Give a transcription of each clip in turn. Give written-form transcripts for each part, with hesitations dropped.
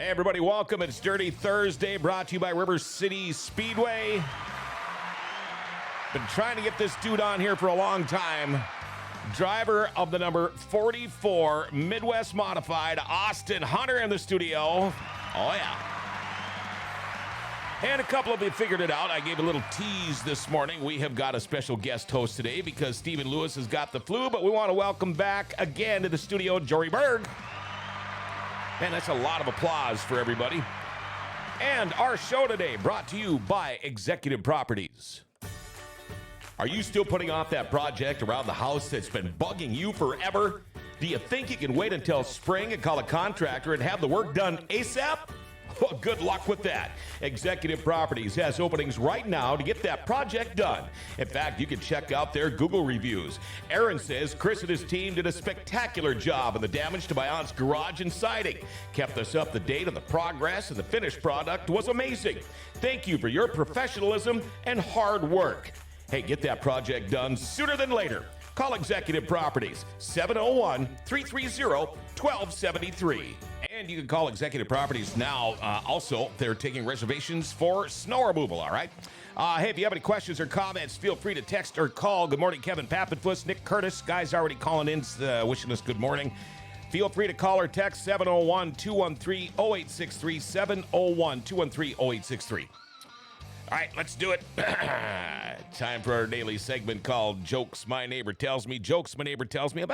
Hey, everybody, welcome. It's Dirty Thursday, brought to you by River City Speedway. Been trying to get this dude on here for a long time. Driver of the number 44 Midwest Modified, Austin Hunter in the studio. Oh, yeah. And a couple of you figured it out. I gave a little tease this morning. We have got a special guest host today because Stephen Lewis has got the flu, but we want to welcome back again to the studio, Jory Berg. Man, that's a lot of applause for everybody. And our show today brought to you by Executive Properties. Are you still putting off that project around the house that's been bugging you forever? Do you think you can wait until spring and call a contractor and have the work done ASAP? Well, good luck with that. Executive Properties has openings right now to get that project done. In fact, you can check out their Google reviews. Aaron says Chris and his team did a spectacular job in the damage to my aunt's garage and siding. Kept us up to date on the progress, and the finished product was amazing. Thank you for your professionalism and hard work. Hey, get that project done sooner than later. Call Executive Properties, 701-330-1273. And you can call Executive Properties now. Also, they're taking reservations for snow removal, all right? Hey, if you have any questions or comments, feel free to text or call. Good morning, Kevin Pappenfuss, Nick Curtis. Guys already calling in, wishing us good morning. Feel free to call or text 701-213-0863, 701-213-0863. All right, let's do it. Time for our daily segment called Jokes My Neighbor Tells Me. Jokes My Neighbor Tells Me. I've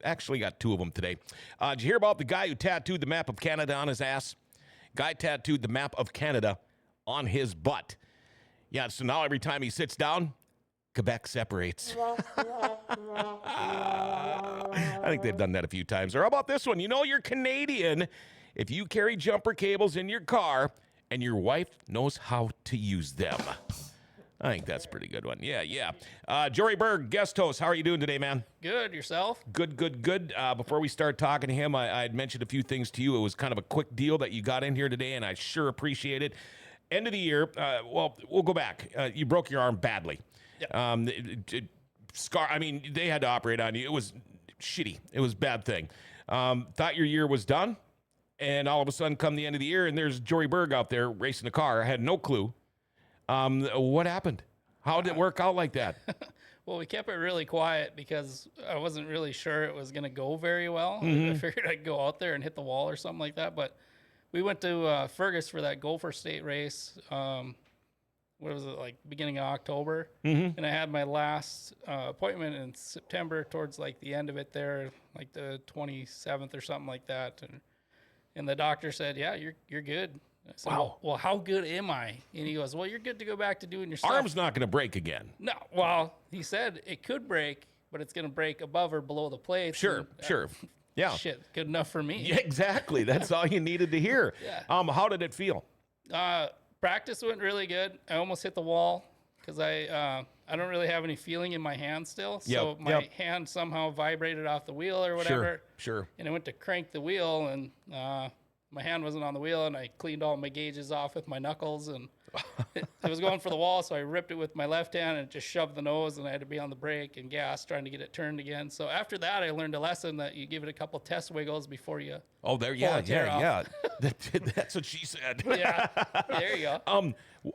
actually got two of them today. Did you hear about the guy who tattooed the map of Canada on his ass? Guy tattooed the map of Canada on his butt. Yeah, so now every time he sits down, Quebec separates. I think they've done that a few times. Or how about this one? You know you're Canadian if you carry jumper cables in your car and your wife knows how to use them. I think that's a pretty good one. Yeah. Jory Berg, guest host. How are you doing today, man? Good. Yourself? Good. Before we start talking to him, I had mentioned a few things to you. It was kind of a quick deal that you got in here today, and I sure appreciate it. End of the year, we'll go back. You broke your arm badly. Yep. Scar. I mean, they had to operate on you. It was shitty. It was a bad thing. Thought your year was done. And all of a sudden, come the end of the year, and there's Jory Berg out there racing a car. I had no clue. What happened? How did it work out like that? Well, we kept it really quiet because I wasn't really sure it was going to go very well. I figured I'd go out there and hit the wall or something like that. But we went to Fergus for that Gopher State race. What was it, like beginning of October? And I had my last appointment in September towards like the end of it there, like the 27th or something like that. And the doctor said, yeah, you're good. I said, wow. Well, how good am I? And he goes, well, you're good to go back to doing your stuff. Arm's not going to break again. No. Well, he said it could break, but it's going to break above or below the plate. Sure. Yeah. Shit, good enough for me. Yeah, exactly. That's all you needed to hear. Yeah. How did it feel? Practice went really good. I almost hit the wall because I don't really have any feeling in my hand still. So my hand somehow vibrated off the wheel or whatever. Sure. And I went to crank the wheel, and my hand wasn't on the wheel, and I cleaned all my gauges off with my knuckles, and it was going for the wall, so I ripped it with my left hand and just shoved the nose, and I had to be on the brake and gas trying to get it turned again. So after that, I learned a lesson that you give it a couple test wiggles before you Yeah. That's what she said. Yeah, there you go.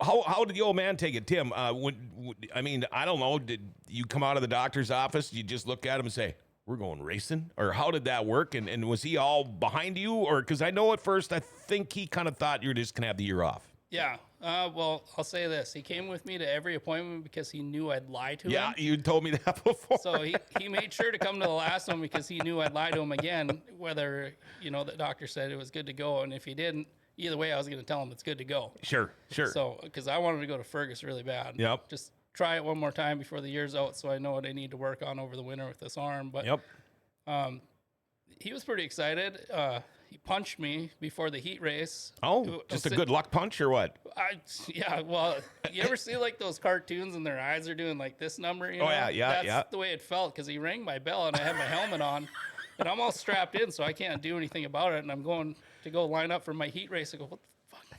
How did the old man take it, Tim? I don't know. Did you come out of the doctor's office? You just look at him and say, we're going racing? Or how did that work? And was he all behind you? Or because I know at first I think he kind of thought you were just going to have the year off. Yeah. Well, I'll say this. He came with me to every appointment because he knew I'd lie to him. Yeah, you told me that before. So he made sure to come to the last one because he knew I'd lie to him again, whether, the doctor said it was good to go. And if he didn't, either way, I was going to tell him it's good to go. Sure. So, because I wanted to go to Fergus really bad. Yep. Just try it one more time before the year's out so I know what I need to work on over the winter with this arm. But he was pretty excited. He punched me before the heat race. Oh, just a good luck punch or what? Well, you ever see like those cartoons and their eyes are doing like this number? You know? That's the way it felt because he rang my bell and I had my helmet on. And I'm all strapped in, so I can't do anything about it. And I'm going to go line up for my heat race. I go, what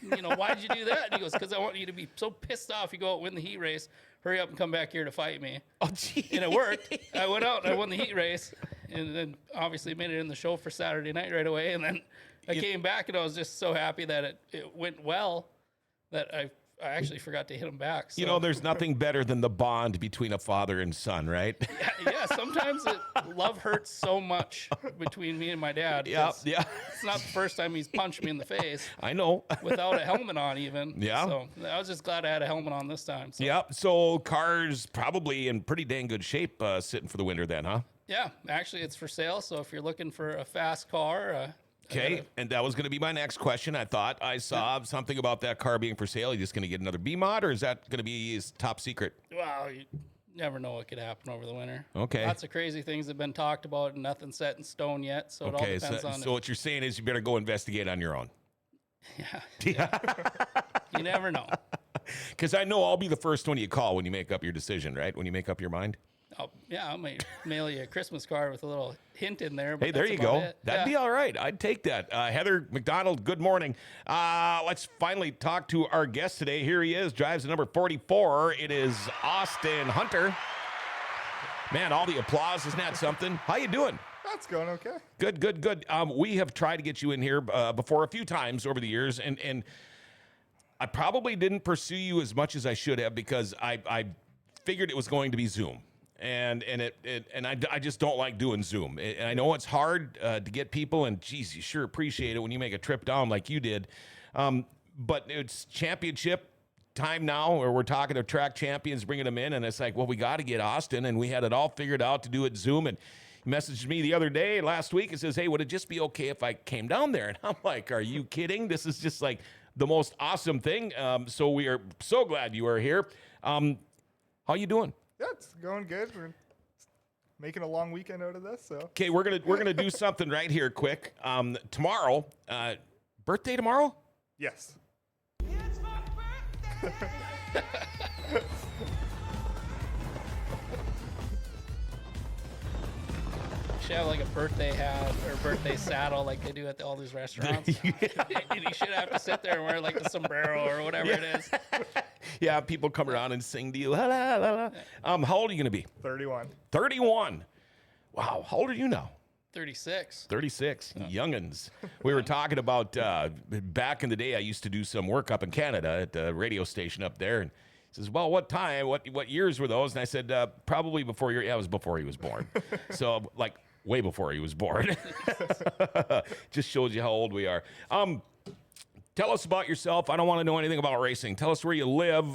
the fuck? Why'd you do that? And he goes, because I want you to be so pissed off. You go out, win the heat race, hurry up and come back here to fight me. Oh, geez. And it worked. I went out and I won the heat race. And then obviously made it in the show for Saturday night right away. And then I came back and I was just so happy that it went well that I actually forgot to hit him back. So. You know, there's nothing better than the bond between a father and son, right? Yeah, sometimes love hurts so much between me and my dad. Yeah. It's not the first time he's punched me in the face. I know. Without a helmet on, even. Yeah. So I was just glad I had a helmet on this time. So. Yeah. So car's probably in pretty dang good shape sitting for the winter then, huh? Yeah. Actually, it's for sale. So if you're looking for a fast car. Okay, and that was going to be my next question. I thought I saw something about that car being for sale. Are you just going to get another B-Mod, or is that going to be his top secret? Well, you never know what could happen over the winter. Okay. Lots of crazy things have been talked about and nothing set in stone yet. So it all depends on so what you're saying is you better go investigate on your own. Yeah. You never know. Because I know I'll be the first one you call when you make up your decision, right? When you make up your mind. Oh, yeah, I might mail you a Christmas card with a little hint in there. But Hey, there you go. That'd be all right. I'd take that. Heather McDonald, good morning. Let's finally talk to our guest today. Here he is, drives the number 44. It is Austin Hunter. Man, all the applause. Isn't that something? How you doing? That's going okay. Good. We have tried to get you in here before a few times over the years, and I probably didn't pursue you as much as I should have because I figured it was going to be Zoom. And I just don't like doing Zoom. And I know it's hard to get people, and geez, you sure appreciate it when you make a trip down like you did. But it's championship time now, where we're talking to track champions, bringing them in, and it's like, well, we got to get Austin, and we had it all figured out to do it Zoom. And he messaged me the other day, last week, and says, hey, would it just be okay if I came down there? And I'm like, are you kidding? This is just like the most awesome thing. So we are so glad you are here. How you doing? Yeah, it's going good. We're making a long weekend out of this. So okay, we're gonna do something right here, quick. Tomorrow, birthday tomorrow? Yes. It's my birthday. Should have like a birthday hat or birthday saddle like they do at all these restaurants. And you should have to sit there and wear like the sombrero or whatever it is. Yeah, people come around and sing to you. La, la, la, la. How old are you going to be? 31. 31. Wow. How old are you now? 36. 36. Youngins. We were talking about back in the day, I used to do some work up in Canada at the radio station up there. And he says, well, what time, what years were those? And I said, probably before it was before he was born. So like way before he was born. Just shows you how old we are. Tell us about yourself. I don't want to know anything about racing. Tell us where you live,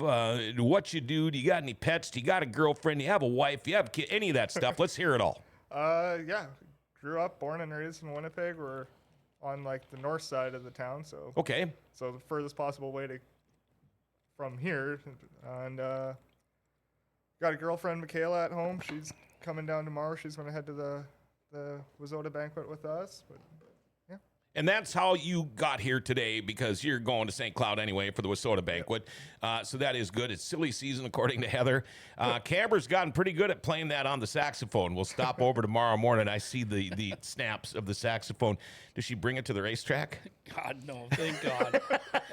what you do. Do you got any pets? Do you got a girlfriend? Do you have a wife? Do you have a kid? Any of that stuff. Let's hear it all. Yeah. Grew up, born and raised in Winnipeg. We're on like the north side of the town. So Okay. So the furthest possible way from here. And got a girlfriend, Michaela, at home. She's coming down tomorrow. She's going to head to the Wazota banquet with us. But yeah. And that's how you got here today, because you're going to St. Cloud anyway for the Wazota banquet. So that is good. It's silly season, according to Heather. Camber's gotten pretty good at playing that on the saxophone. We'll stop over tomorrow morning. I see the snaps of the saxophone. Does she bring it to the racetrack? God, no. Thank God.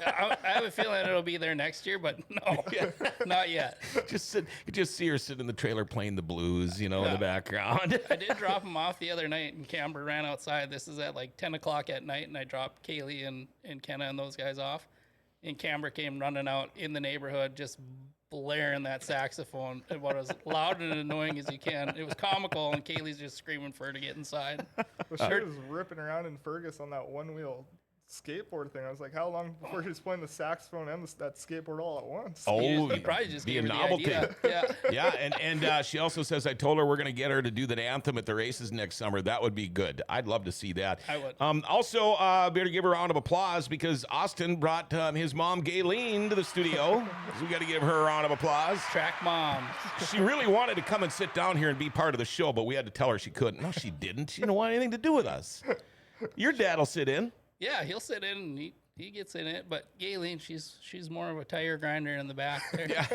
I have a feeling it'll be there next year, but no, not yet. You just see her sitting in the trailer playing the blues, in the background. I did drop him off the other night, and Camber ran outside. This is at like 10 o'clock at night, and I dropped Kaylee and Kenna and those guys off. And Camber came running out in the neighborhood, just blaring that saxophone about as loud and annoying as you can. It was comical, and Kaylee's just screaming for her to get inside. Well, she was ripping around in Fergus on that one-wheel skateboard thing. I was like, how long before she's playing the saxophone and that skateboard all at once? Oh, You probably just be gave a her the novelty. idea. Yeah. Yeah, and she also says, I told her we're going to get her to do the anthem at the races next summer. That would be good. I'd love to see that. I would. Also, better give her a round of applause because Austin brought his mom, Gayleen, to the studio. So we got to give her a round of applause. Track mom. She really wanted to come and sit down here and be part of the show, but we had to tell her she couldn't. No, she didn't. She didn't want anything to do with us. Your dad will sit in. Yeah, he'll sit in and he gets in it, but Gayleen, she's more of a tire grinder in the back there. Yeah.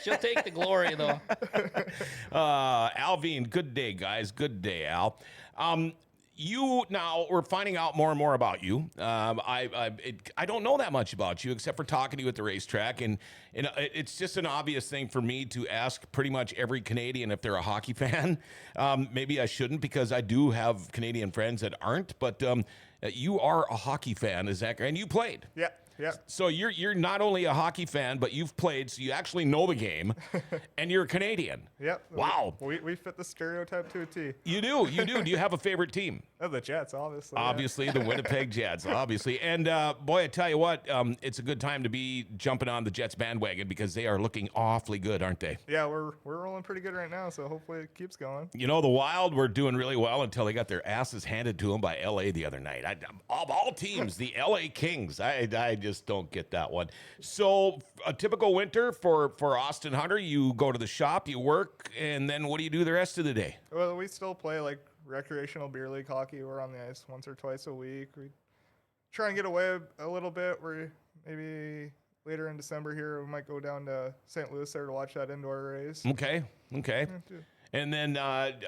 She'll take the glory though. Alvin, good day, guys. Good day, Al. We're finding out more and more about you. I don't know that much about you except for talking to you at the racetrack, and it's just an obvious thing for me to ask pretty much every Canadian if they're a hockey fan. Maybe I shouldn't because I do have Canadian friends that aren't, but You are a hockey fan, is that correct? And you played. Yeah, yeah. So you're not only a hockey fan, but you've played, so you actually know the game, and you're a Canadian. Yep. Wow. We fit the stereotype to a T. You do. Do you have a favorite team? Oh, the Jets, obviously. yeah. Obviously, the Winnipeg Jets, obviously. And boy, I tell you what, it's a good time to be jumping on the Jets bandwagon because they are looking awfully good, aren't they? Yeah, we're rolling pretty good right now, so hopefully it keeps going. You know, the Wild were doing really well until they got their asses handed to them by L.A. the other night. Of all teams, the L.A. Kings, I just don't get that one. So a typical winter for Austin Hunter, you go to the shop, you work, and then what do you do the rest of the day? Well, we still play like recreational beer league hockey. We're on the ice once or twice a week. We try and get away a little bit. We're maybe later in December here, we might go down to St. Louis there to watch that indoor race. Okay. And then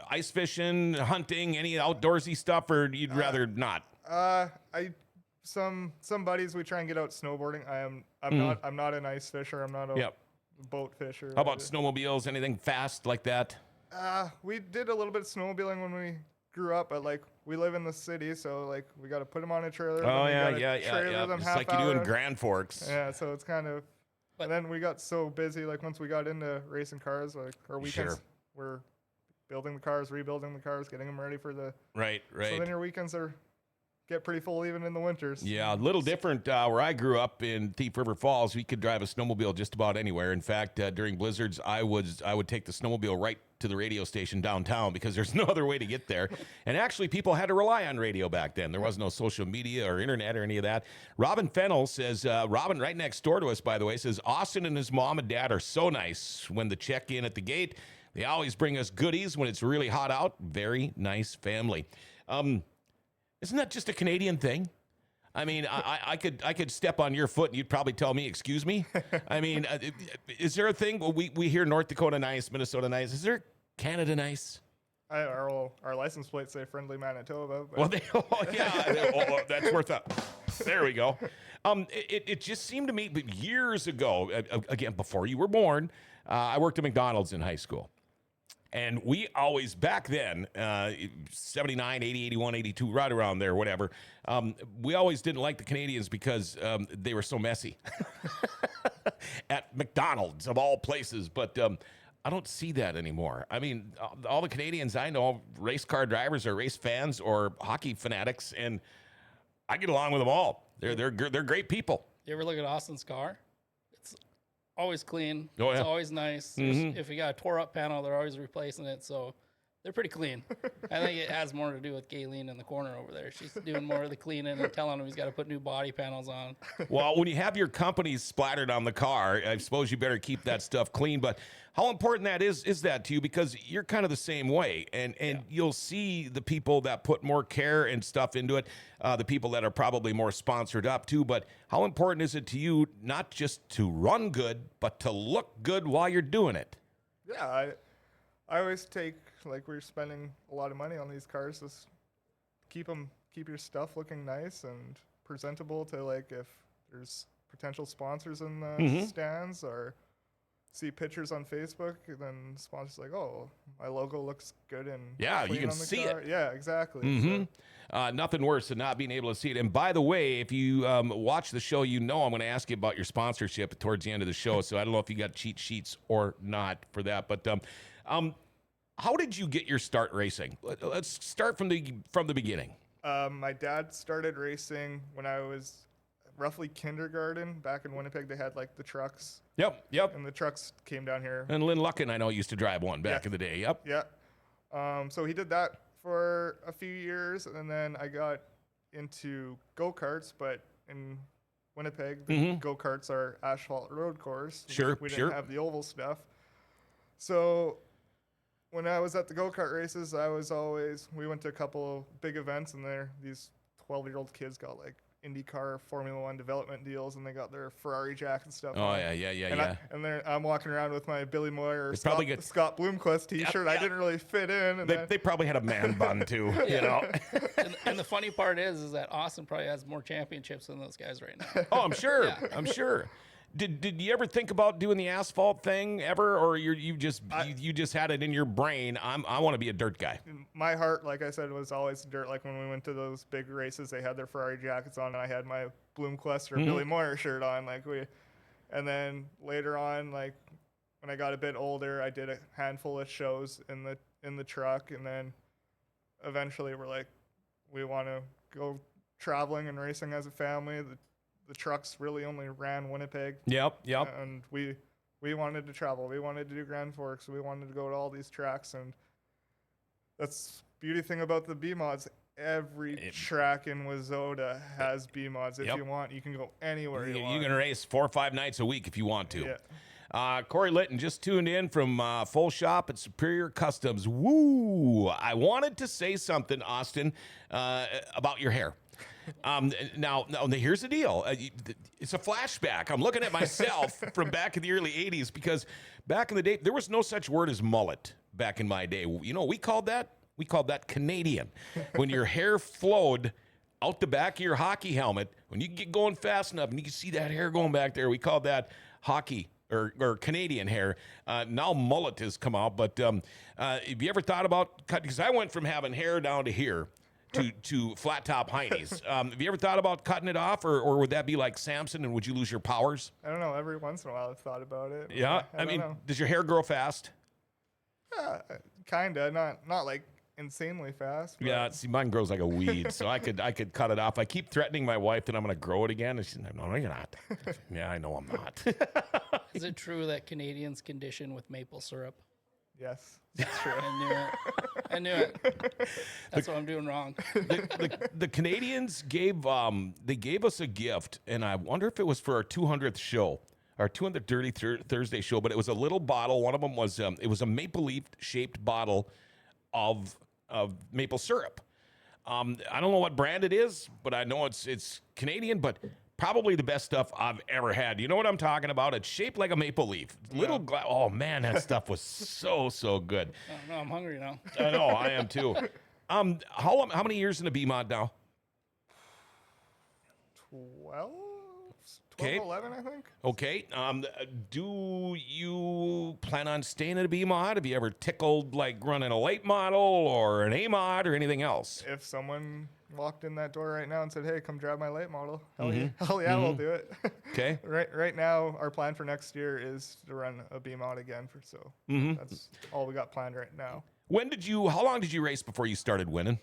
ice fishing, hunting, any outdoorsy stuff, or you'd rather not? Some buddies we try and get out snowboarding. I'm not an ice fisher. I'm not a Yep. boat fisher. How about snowmobiles? Anything fast like that? We did a little bit of snowmobiling when we grew up, but like we live in the city, so like we got to put them on a trailer. Oh then we yeah. gotta trailer them Just half like you do in hour. Grand Forks. Yeah, so it's kind of. But- And then we got so busy, like once we got into racing cars, like our weekends Sure. were building the cars, rebuilding the cars, getting them ready for the. Right. So then your weekends get pretty full even in the winters. Yeah, a little different where I grew up in Thief River Falls. We could drive a snowmobile just about anywhere. In fact, during blizzards, I would take the snowmobile right to the radio station downtown because there's no other way to get there. And actually, people had to rely on radio back then. There was no social media or internet or any of that. Robin Fennell says, Robin right next door to us, by the way, says, Austin and his mom and dad are so nice. When the check-in at the gate, they always bring us goodies when it's really hot out. Very nice family. Isn't that just a Canadian thing? I mean, I could step on your foot and you'd probably tell me, excuse me. I mean, is there a thing? Well, we hear North Dakota nice, Minnesota nice. Is there Canada nice? Our license plates say friendly Manitoba. But Well, that's worth up. There we go. It just seemed to me, but years ago, again, before you were born, I worked at McDonald's in high school. And we always, back then, 79, 80, 81, 82, right around there, whatever, we always didn't like the Canadians because they were so messy. At McDonald's, of all places. But I don't see that anymore. I mean, all the Canadians I know, race car drivers or race fans or hockey fanatics, and I get along with them all. They're great people. You ever look at Austin's car? It's always clean. Oh, yeah. It's always nice. If you got a tore up panel, they're always replacing it. So they're pretty clean. I think it has more to do with Gayleen in the corner over there. She's doing more of the cleaning and telling him he's got to put new body panels on. Well, when you have your companies splattered on the car, I suppose you better keep that stuff clean. But how important that is that to you? Because you're kind of the same way. And you'll see the people that put more care and stuff into it, the people that are probably more sponsored up too. But how important is it to you not just to run good, but to look good while you're doing it? yeah, I always take, like, we're spending a lot of money on these cars. Just keep your stuff looking nice and presentable to, like, if there's potential sponsors in the stands or see pictures on Facebook, then sponsors like, oh, my logo looks good and Yeah, clean you can on the see car. it. Yeah, exactly. So, Nothing worse than not being able to see it. And by the way, if you watch the show, you know I'm going to ask you about your sponsorship towards the end of the show. So I don't know if you got cheat sheets or not for that. But how did you get your start racing? Let's start from the beginning. my dad started racing when I was roughly kindergarten. Back in Winnipeg, they had like the trucks, Yep. and the trucks came down here. And Lynn Luckin, I know, used to drive one back Yeah. in the day. Yep. Yeah. So he did that for a few years, and then I got into go-karts, but in Winnipeg, the go-karts are asphalt road course. Sure, We sure. didn't have the oval stuff. So when I was at the go-kart races, we went to a couple of big events, and these 12-year-old kids got like IndyCar Formula One development deals, and they got their Ferrari jack and stuff. Oh, on. yeah. I'm walking around with my Billy Moyer They probably Scott Bloomquist T-shirt. I didn't really fit in. And They probably had a man bun too, you know. And the funny part is that Austin probably has more championships than those guys right now. Oh, I'm sure. I'm sure. Did you ever think about doing the asphalt thing ever, or you just had it in your brain? I want to be a dirt guy. My heart, like I said, was always dirt. Like when we went to those big races, they had their Ferrari jackets on, and I had my Bloomquist or Billy Moyer shirt on. And then later on, like when I got a bit older, I did a handful of shows in the truck, and then eventually we're like, we want to go traveling and racing as a family. The trucks really only ran Winnipeg. Yep. And we wanted to travel. We wanted to do Grand Forks. We wanted to go to all these tracks, and that's the beauty thing about the B mods. Every track in Wazota has B mods. If you want, you can go anywhere you want. You can race 4 or 5 nights a week if you want to. Yeah. Corey Litton just tuned in from Full Shop at Superior Customs. Woo! I wanted to say something, Austin, about your hair. Now, here's the deal. It's a flashback. I'm looking at myself from back in the early 80s because back in the day, there was no such word as mullet back in my day. You know what we called that? We called that Canadian. When your hair flowed out the back of your hockey helmet, when you get going fast enough and you can see that hair going back there, we called that hockey or Canadian hair. Now mullet has come out, but have you ever thought about cutting? Because I went from having hair down to here to flat top heinies. Have you ever thought about cutting it off, or would that be like Samson and would you lose your powers? I don't know. Every once in a while I've thought about it. Yeah. I mean, does your hair grow fast? Kinda. Not like insanely fast. But Yeah, see, mine grows like a weed, so I could cut it off. I keep threatening my wife that I'm going to grow it again, and she's like, no, you're not. Yeah, I know I'm not. Is it true that Canadians condition with maple syrup? Yes, that's true. I knew it. That's what I'm doing wrong. The Canadians gave us a gift, and I wonder if it was for our 200th show, our 200th Dirty Thursday show. But it was a little bottle. One of them was it was a maple leaf shaped bottle of maple syrup. I don't know what brand it is, but I know it's Canadian, but probably the best stuff I've ever had. You know what I'm talking about? It's shaped like a maple leaf. Oh man, that stuff was so good. Oh, no, I'm hungry now. I know, I am too. How many years in the B-Mod now? 12, Okay. 11, I think. Okay. Do you plan on staying at a B-Mod? Have you ever tickled like running a late model or an A-Mod or anything else? If someone walked in that door right now and said, "Hey, come drive my late model," hell yeah, we'll do it. Okay. Right now, our plan for next year is to run a B mod again. That's all we got planned right now. How long did you race before you started winning?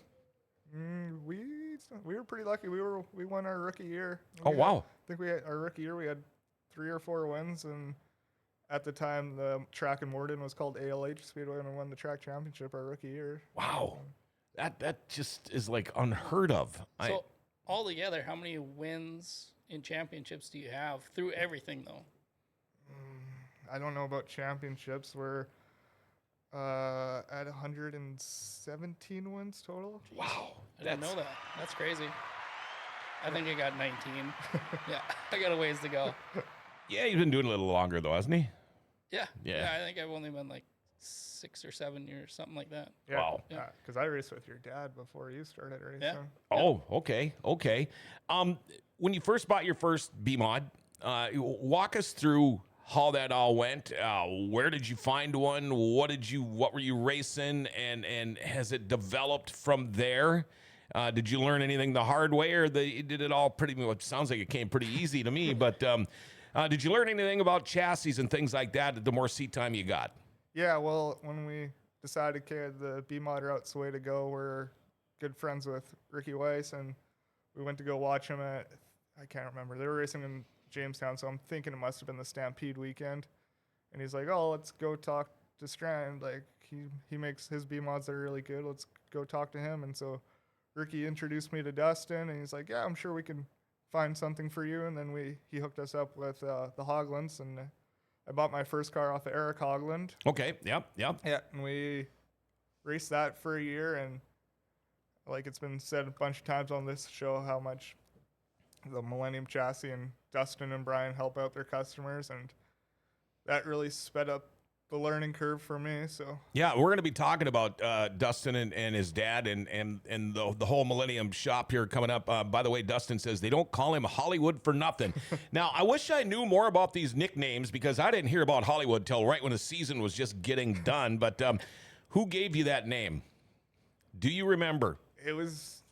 We were pretty lucky. We won our rookie year. Oh, wow. I think our rookie year we had 3 or 4 wins, and at the time the track in Morden was called ALH Speedway, and we won the track championship our rookie year. Wow. That just is like unheard of. So altogether, how many wins in championships do you have through everything though? I don't know about championships. We're at 117 wins total. Wow. I didn't know that. That's crazy. I think I got 19. Yeah, I got a ways to go. Yeah, he's been doing a little longer though, hasn't he? Yeah. Yeah. I think I've only been like 6 or 7 years, something like that. Yeah. Wow. Yeah, because I raced with your dad before you started racing. Yeah. Oh, okay. When you first bought your first B-Mod, walk us through how that all went. Where did you find one? What were you racing? And has it developed from there? Did you learn anything the hard way, or did it all pretty much? Sounds like it came pretty easy to me, but did you learn anything about chassis and things like that the more seat time you got? Yeah, well, when we decided the B-Mod route's the way to go, we're good friends with Ricky Weiss, and we went to go watch him at, I can't remember, they were racing in Jamestown, so I'm thinking it must have been the Stampede weekend. And he's like, "Oh, let's go talk to Strand. Like, he makes his B-Mods that are really good. Let's go talk to him." And so Ricky introduced me to Dustin, and he's like, "Yeah, I'm sure we can find something for you." And then he hooked us up with the Hoglands, and I bought my first car off of Eric Hogland. Okay. Yep. Yeah, and we raced that for a year, and like it's been said a bunch of times on this show how much the Millennium Chassis and Dustin and Brian help out their customers, and that really sped up the learning curve for me. So Yeah, we're going to be talking about Dustin and his dad and the whole Millennium Shop here coming up. By the way, Dustin says they don't call him Hollywood for nothing. Now, I wish I knew more about these nicknames because I didn't hear about Hollywood till right when the season was just getting done. But who gave you that name? Do you remember? it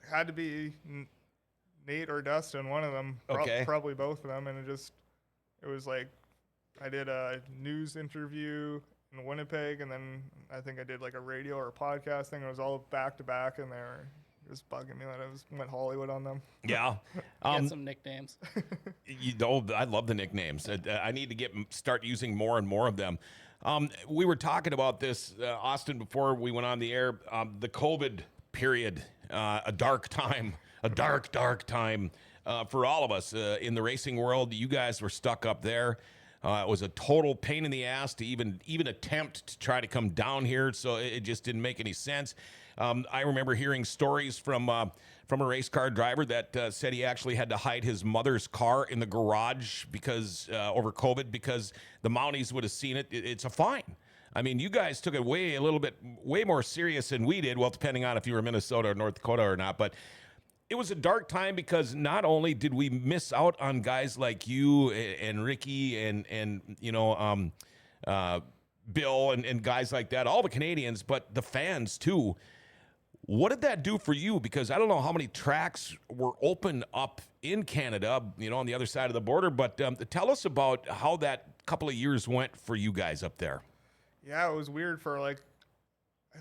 had to be Nate or Dustin, one of them. Okay. Probably both of them, and it was like I did a news interview in Winnipeg, and then I think I did like a radio or a podcast thing. It was all back to back, and they were just bugging me that I went Hollywood on them. Yeah. Get some nicknames. I love the nicknames. I need to start using more and more of them. We were talking about this, Austin, before we went on the air. The COVID period, a dark time for all of us in the racing world. You guys were stuck up there. It was a total pain in the ass to even attempt to try to come down here, so it just didn't make any sense. I remember hearing stories from a race car driver that said he actually had to hide his mother's car in the garage because over COVID because the Mounties would have seen it. It's a fine. I mean, you guys took it way more serious than we did. Well, depending on if you were Minnesota or North Dakota or not, but it was a dark time because not only did we miss out on guys like you and Ricky and Bill and guys like that, all the Canadians, but the fans too. What did that do for you? Because I don't know how many tracks were open up in Canada, on the other side of the border, but tell us about how that couple of years went for you guys up there. Yeah, it was weird for I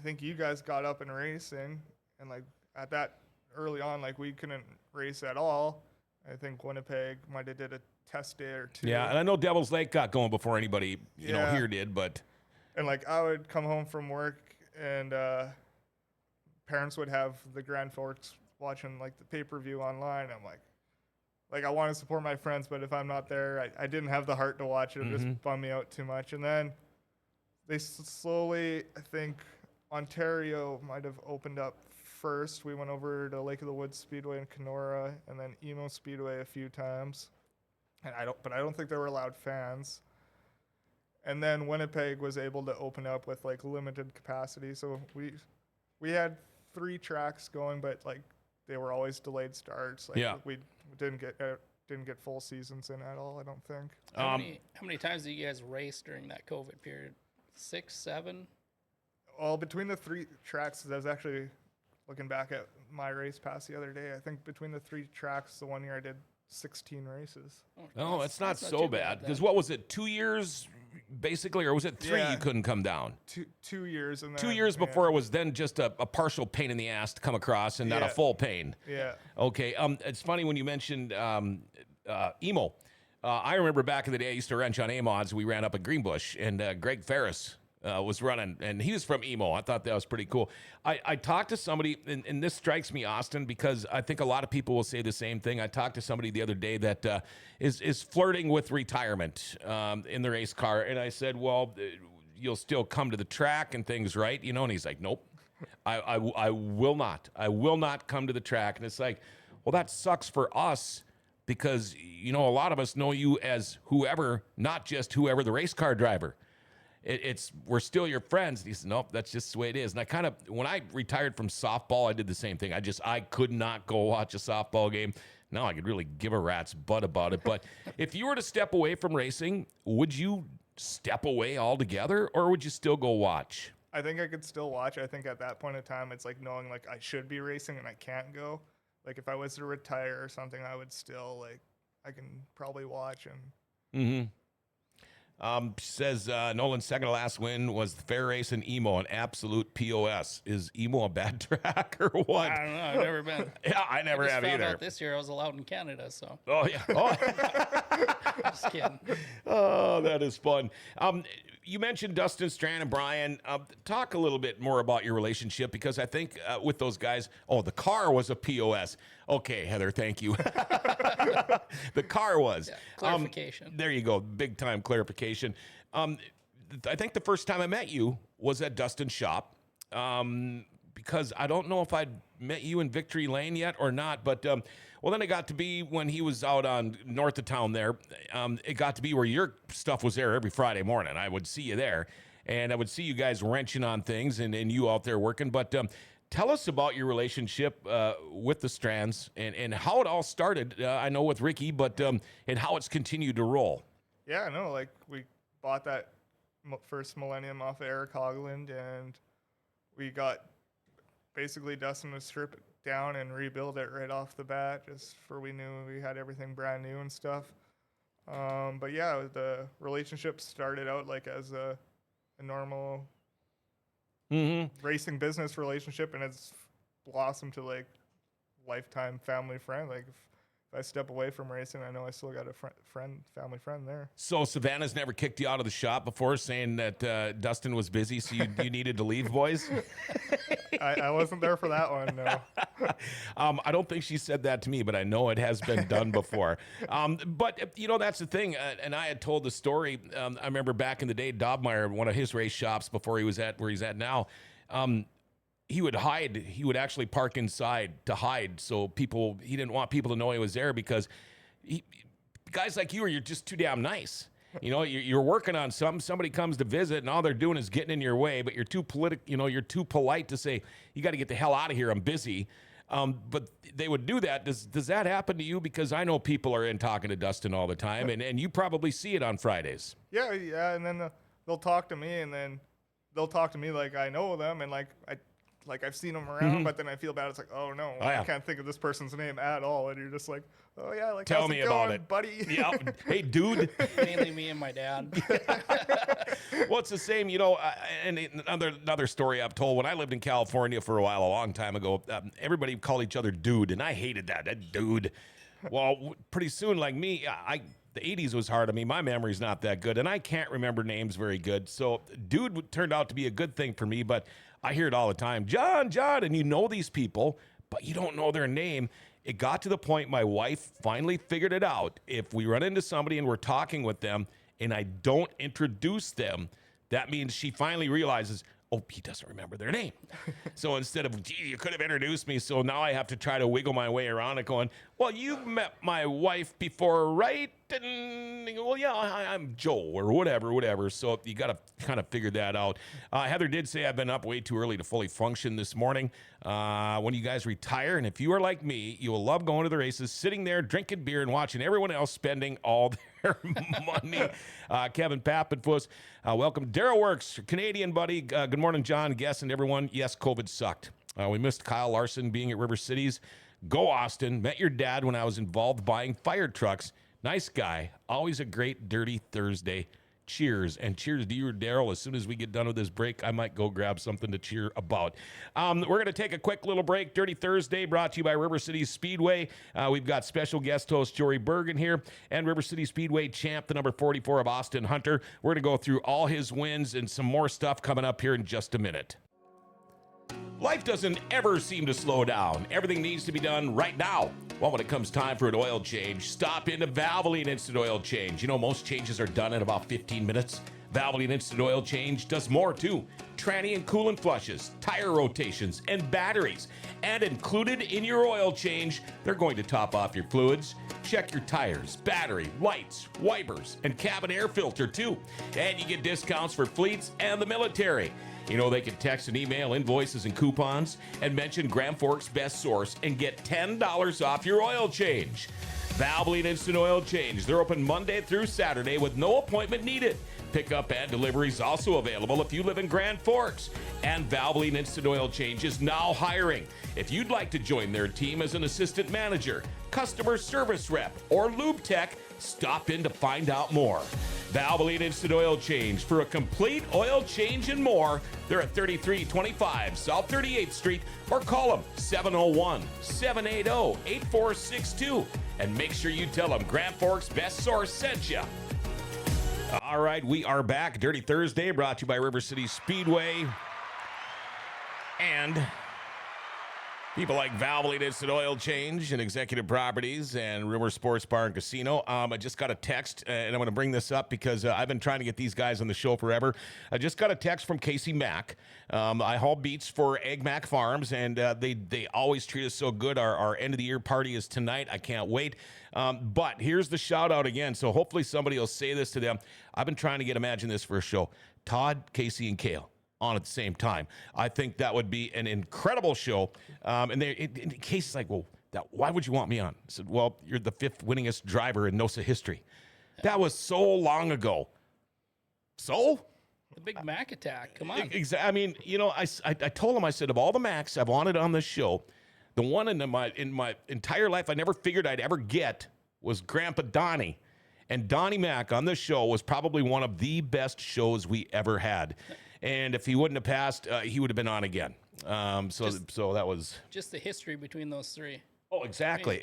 think you guys got up and racing, and at that early on, we couldn't race at all. I think Winnipeg might have did a test day or two. Yeah, and I know Devil's Lake got going before anybody, here did, but. And I would come home from work and parents would have the Grand Forks watching the pay-per-view online. I'm like, I want to support my friends, but if I'm not there, I didn't have the heart to watch it. It just bummed me out too much. And then they slowly, I think Ontario might have opened up first. We went over to Lake of the Woods Speedway in Kenora, and then Emo Speedway a few times. And I don't think they were allowed fans. And then Winnipeg was able to open up with limited capacity. So we had 3 tracks going, but they were always delayed starts. We didn't get full seasons in at all, I don't think. How many times did you guys race during that COVID period? 6, 7? Well, between the 3 tracks, I was actually looking back at my race pass the other day. I think between the 3 tracks, the one year I did 16 races. Oh, that's not so bad. Because what was it, 2 years basically, or was it 3 you couldn't come down? 2 years. And then, 2 years before it was then just a partial pain in the ass to come across and not a full pain. Yeah. Okay. It's funny when you mentioned Emo. I remember back in the day, I used to wrench on A-mods. We ran up at Greenbush, and Greg Ferris was running, and he was from Emo. I thought that was pretty cool. I talked to somebody, and this strikes me, Austin, because I think a lot of people will say the same thing. I talked to somebody the other day that is flirting with retirement in the race car, and I said, well, you'll still come to the track and things, right? And he's like, nope, I will not. I will not come to the track. And it's like, well, that sucks for us because, a lot of us know you as whoever, not just whoever the race car driver. We're still your friends. And he said, nope, that's just the way it is. And when I retired from softball, I did the same thing. I could not go watch a softball game. Now I could really give a rat's butt about it. But if you were to step away from racing, would you step away altogether or would you still go watch? I think I could still watch. I think at that point in time, it's knowing I should be racing and I can't go. If I was to retire or something, I would still I can probably watch and. Says Nolan's second to last win was the fair race in Emo, an absolute POS. Is Emo a bad track or what? I don't know. I've never been. Yeah, I never have found either. out this year I was allowed in Canada, so. Oh, yeah. Oh. Just kidding. Oh, that is fun. You mentioned Dustin Strand and Brian. Talk a little bit more about your relationship because I think with those guys, the car was a POS. Okay, Heather, thank you. The car was. Yeah, clarification. There you go. Big time clarification. I think the first time I met you was at Dustin's shop because I don't know if I'd met you in Victory Lane yet or not, but then it got to be when he was out on north of town there. It got to be where your stuff was there every Friday morning. I would see you there. and I would see you guys wrenching on things and you out there working. But tell us about your relationship with the Strands and how it all started. I know with Ricky, but and how it's continued to roll. Yeah, no, like we bought that first Millennium off of Eric Hogland, and we got basically Dustin to strip it down and rebuild it right off the bat, just for we knew we had everything brand new and stuff. But yeah, the relationship started out like as a normal racing business relationship, and it's blossomed to like lifetime family friend. Like if I step away from racing, I know I still got a family friend there. So Savannah's never kicked you out of the shop before, saying that Dustin was busy, so you needed to leave, boys? I wasn't there for that one, no. I don't think she said that to me, but I know it has been done before. But, you know, that's the thing. And I had told the story. I remember back in the day, Dobmeyer, one of his race shops before he was at where he's at now, he would hide. He would actually park inside to hide. So he didn't want people to know he was there because guys like you're just too damn nice. You know, you're working on something. Somebody comes to visit, and all they're doing is getting in your way. But you're too you're too polite to say, "You got to get the hell out of here. I'm busy." But they would do that. Does that happen to you? Because I know people are in talking to Dustin all the time, and you probably see it on Fridays. Yeah, and then they'll talk to me, and then they'll talk to me like I know them, and like I've seen them around, but then I feel bad. It's like, oh no, I can't think of this person's name at all, and you're just like, oh yeah, like tell how's me it about going, it, buddy. Yeah, hey dude. Mainly me and my dad. Well, it's the same, you know. And another story I've told when I lived in California for a while, a long time ago. Everybody called each other dude, and I hated that dude. Well, pretty soon, like me, the 80s was hard on me. My memory's not that good, and I can't remember names very good. So dude turned out to be a good thing for me, but I hear it all the time. John, and you know these people, but you don't know their name. It got to the point my wife finally figured it out. If we run into somebody and we're talking with them and I don't introduce them, that means she finally realizes, oh, he doesn't remember their name. So instead of, gee, you could have introduced me, so now I have to try to wiggle my way around it going, well, you've met my wife before, right? And, well, yeah, I'm Joe or whatever. So you got to kind of figure that out. Heather did say I've been up way too early to fully function this morning. When you guys retire, and if you are like me, you will love going to the races, sitting there, drinking beer, and watching everyone else spending all their money. Kevin Pappenfuss, welcome. Daryl Works, Canadian buddy. Good morning, John, Guess, and everyone. Yes, COVID sucked. We missed Kyle Larson being at River Cities. Go Austin. Met your dad when I was involved buying fire trucks. Nice guy. Always a great Dirty Thursday. Cheers. And cheers to you, Daryl. As soon as we get done with this break, I might go grab something to cheer about. We're going to take a quick little break. Dirty Thursday brought to you by River City Speedway. We've got special guest host Jory Bergen here and River City Speedway champ, the number 44 of Austin Hunter. We're going to go through all his wins and some more stuff coming up here in just a minute. Life doesn't ever seem to slow down. Everything needs to be done right now. Well, when it comes time for an oil change, stop into Valvoline Instant Oil Change. You know, most changes are done in about 15 minutes. Valvoline Instant Oil Change does more too. Tranny and coolant flushes, tire rotations, and batteries. And included in your oil change, they're going to top off your fluids. Check your tires, battery, lights, wipers, and cabin air filter too. And you get discounts for fleets and the military. You know, they can text and email invoices and coupons and mention Grand Forks Best Source and get $10 off your oil change. Valvoline Instant Oil Change. They're open Monday through Saturday with no appointment needed. Pickup and delivery is also available if you live in Grand Forks. And Valvoline Instant Oil Change is now hiring. If you'd like to join their team as an assistant manager, customer service rep, or lube tech, stop in to find out more. Valvoline Instant Oil Change for a complete oil change and more. They're at 3325 South 38th Street or call them 701-780-8462 and make sure you tell them Grand Forks Best Source sent you. All right, we are back. Dirty Thursday brought to you by River City Speedway. And People like Valvoline Instant Oil Change and Executive Properties and River Sports Bar and Casino. I just got a text, and I'm going to bring this up because I've been trying to get these guys on the show forever. I just got a text from Casey Mack. I haul beets for Egg Mac Farms, and they always treat us so good. Our end-of-the-year party is tonight. I can't wait. But here's the shout-out again, so hopefully somebody will say this to them. I've been trying to get Imagine This for a show. Todd, Casey, and Kale on at the same time. I think that would be an incredible show. And Casey's like, well, why would you want me on? I said, well, you're the 5th winningest driver in NOSA history. That was so long ago. So? The Big Mac attack. Come on. Exactly. I mean, you know, I told him, I said, of all the Macs I've wanted on this show, the one in my entire life I never figured I'd ever get was Grandpa Donnie. And Donnie Mac on this show was probably one of the best shows we ever had. And if he wouldn't have passed, he would have been on again. So that was just the history between those three. Oh, exactly.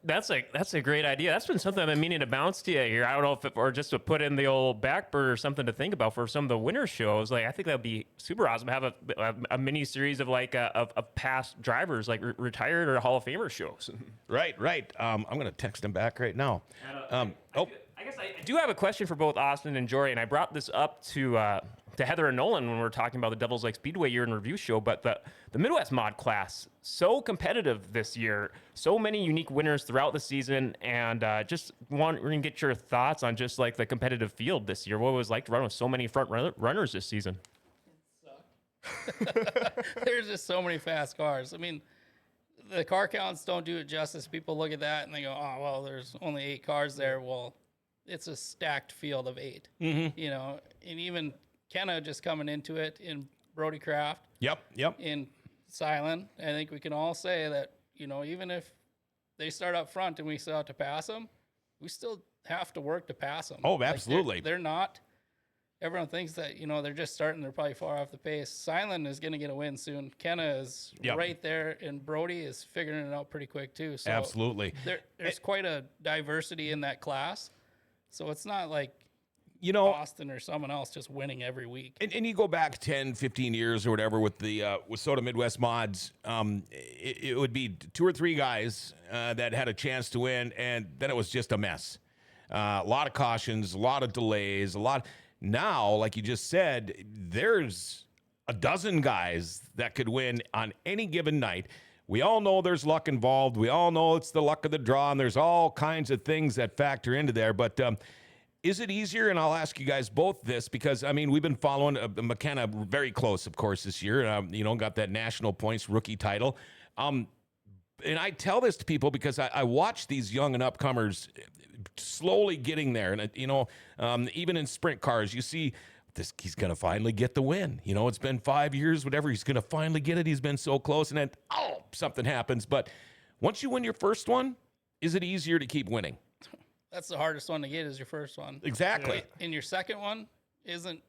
That's a great idea. That's been something I've been meaning to bounce to you here. I don't know if or just to put in the old back burner or something to think about for some of the winter shows. Like I think that would be super awesome to have a mini series of like of past drivers, like retired or Hall of Famer shows. Right. I'm gonna text him back right now. I guess I do have a question for both Austin and Jory, and I brought this up to Heather and Nolan when we were talking about the Devils Lake Speedway year in review show. But the Midwest Mod class, so competitive this year, so many unique winners throughout the season, and just we're gonna get your thoughts on just like the competitive field this year. What it was like to run with so many front runners this season. There's just so many fast cars. I mean, the car counts don't do it justice. People look at that and they go, oh, well, there's only 8 cars there. Well, it's a stacked field of 8, you know, and even Kenna just coming into it in Brody Craft. Yep. In Silent. I think we can all say that, you know, even if they start up front and we still have to pass them, we still have to work to pass them. Oh, absolutely. Like they're not. Everyone thinks that, you know, they're just starting. They're probably far off the pace. Silent is going to get a win soon. Kenna is right there, and Brody is figuring it out pretty quick, too. So absolutely. There's quite a diversity in that class. So it's not like, you know, Austin or someone else just winning every week. And you go back 10, 15 years or whatever with the with Soda Midwest Mods, it would be 2 or 3 guys that had a chance to win, and then it was just a mess. A lot of cautions, a lot of delays, Now, like you just said, there's a dozen guys that could win on any given night. We all know there's luck involved. We all know it's the luck of the draw, and there's all kinds of things that factor into there. But is it easier? And I'll ask you guys both this because, I mean, we've been following McKenna very close, of course, this year. You know, got that national points rookie title. And I tell this to people because I watch these young and upcomers slowly getting there. And, you know, even in sprint cars, you see he's going to finally get the win. You know, it's been 5 years, whatever. He's going to finally get it. He's been so close. And then, something happens. But once you win your first one, is it easier to keep winning? That's the hardest one to get is your first one. Exactly. Yeah. And your second one isn't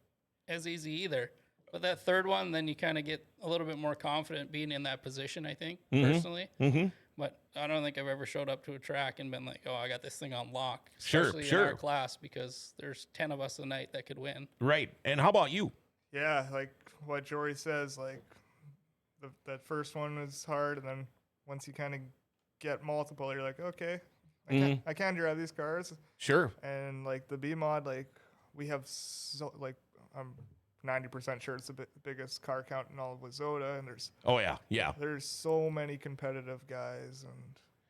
as easy either. But that third one, then you kind of get a little bit more confident being in that position, I think, personally. Mm-hmm. But I don't think I've ever showed up to a track and been like, oh, I got this thing on lock. Especially in our class because there's 10 of us a night that could win. Right. And how about you? Yeah, like what Jory says, like that first one was hard, and then once you kind of get multiple, you're like, okay, I can drive these cars. Sure. And like the B mod, like we have I'm 90% sure it's the biggest car count in all of Wazota, and there's there's so many competitive guys, and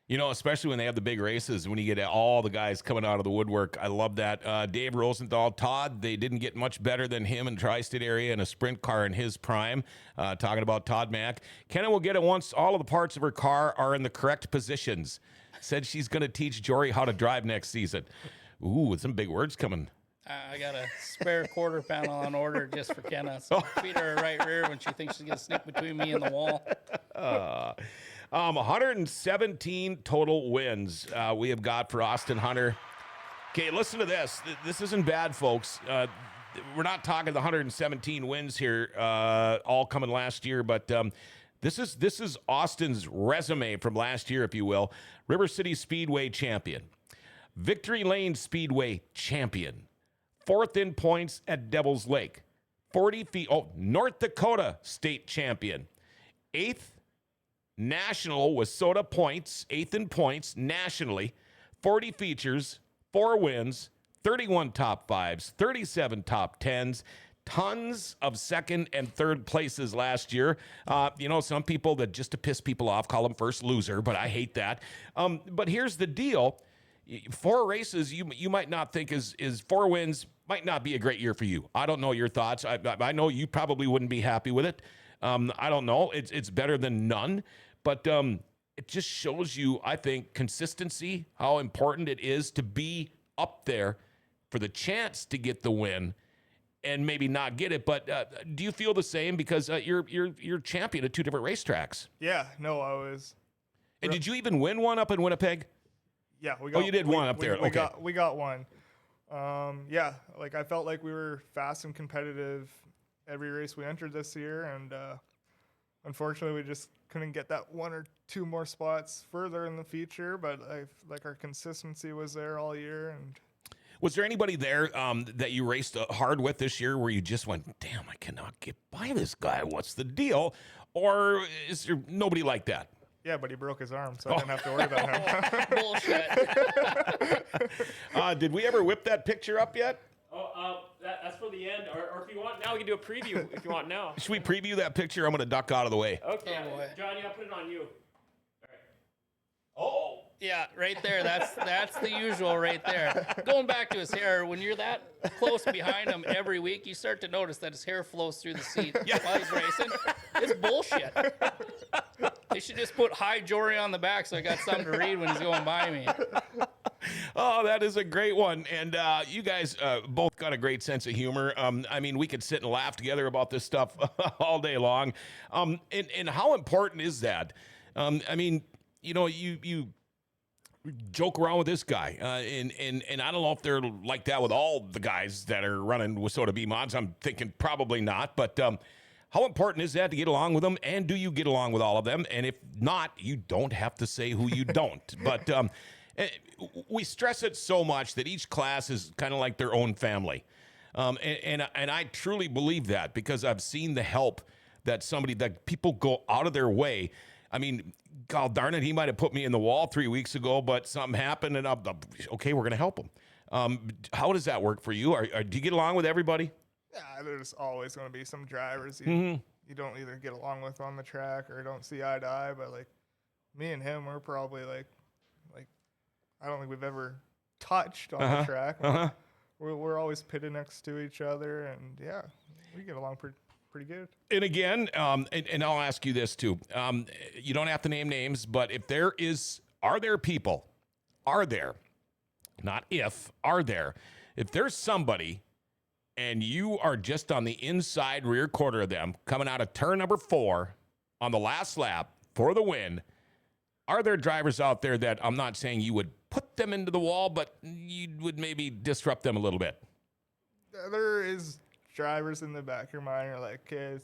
you know, especially when they have the big races, when you get all the guys coming out of the woodwork. I love that. Dave Rosenthal, Todd, they didn't get much better than him in tri-state area in a sprint car in his prime. Talking about Todd Mack. Kenna will get it once all of the parts of her car are in the correct positions. Said she's going to teach Jory how to drive next season. Ooh, some big words coming. I got a spare quarter panel on order just for Kenna. So feed her a right rear when she thinks she's going to sneak between me and the wall. 117 total wins we have got for Austin Hunter. Okay, listen to this. This isn't bad, folks. We're not talking the 117 wins here, all coming last year, but this is Austin's resume from last year, if you will. River City Speedway champion. Victory Lane Speedway champion. 4th in points at Devil's Lake. 40 feet. North Dakota state champion. 8th National Wissota points, 8th in points nationally, 40 features, 4 wins, 31 top 5s, 37 top 10s, tons of second and third places last year. Some people that just to piss people off call them first loser, but I hate that. But here's the deal. 4 races you might not think is 4 wins might not be a great year for you. I don't know your thoughts. I know you probably wouldn't be happy with it. I don't know. It's better than none, but it just shows you, I think, consistency, how important it is to be up there for the chance to get the win and maybe not get it. But do you feel the same? Because you're champion at 2 different racetracks. Yeah, no, I was. And did you even win one up in Winnipeg? Yeah, we got. You did one up there. We Okay. got one. Yeah, like I felt like we were fast and competitive every race we entered this year, and unfortunately, we just couldn't get that 1 or 2 more spots further in the feature. But our consistency was there all year. And was there anybody there that you raced hard with this year where you just went, damn, I cannot get by this guy. What's the deal? Or is there nobody like that? yeah, but he broke his arm, so I didn't have to worry about him. Bullshit. Did we ever whip that picture up yet? That's for the end. Or if you want now, we can do a preview if you want now. Should we preview that picture? I'm going to duck out of the way. Okay, Oh, boy. John, you got to put it on you. Oh. Yeah, right there. That's the usual right there. Going back to his hair, when you're that close behind him every week, you start to notice that his hair flows through the seat while he's racing. It's bullshit. They should just put "Hi Jory" on the back so I got something to read when he's going by me. Oh, that is a great one. And you guys both got a great sense of humor. We could sit and laugh together about this stuff all day long. And how important is that? You joke around with this guy. And I don't know if they're like that with all the guys that are running Wissota B mods. I'm thinking probably not. But how important is that to get along with them? And do you get along with all of them? And if not, you don't have to say who you don't. But we stress it so much that each class is kind of like their own family. And I truly believe that because I've seen the help that people go out of their way. I mean, God darn it, he might have put me in the wall 3 weeks ago, but something happened, and okay, we're going to help him. How does that work for you? Do you get along with everybody? Yeah, there's always going to be some drivers you don't either get along with on the track or don't see eye to eye. But like me and him, we're probably like I don't think we've ever touched on the track. We're always pitted next to each other, and yeah, we get along pretty good. And again, and I'll ask you this too. You don't have to name names, but if are there people, not if, are there, if there's somebody and you are just on the inside rear quarter of them coming out of turn number 4 on the last lap for the win, are there drivers out there that I'm not saying you would put them into the wall, but you would maybe disrupt them a little bit? There is drivers in the back of your mind are like, okay,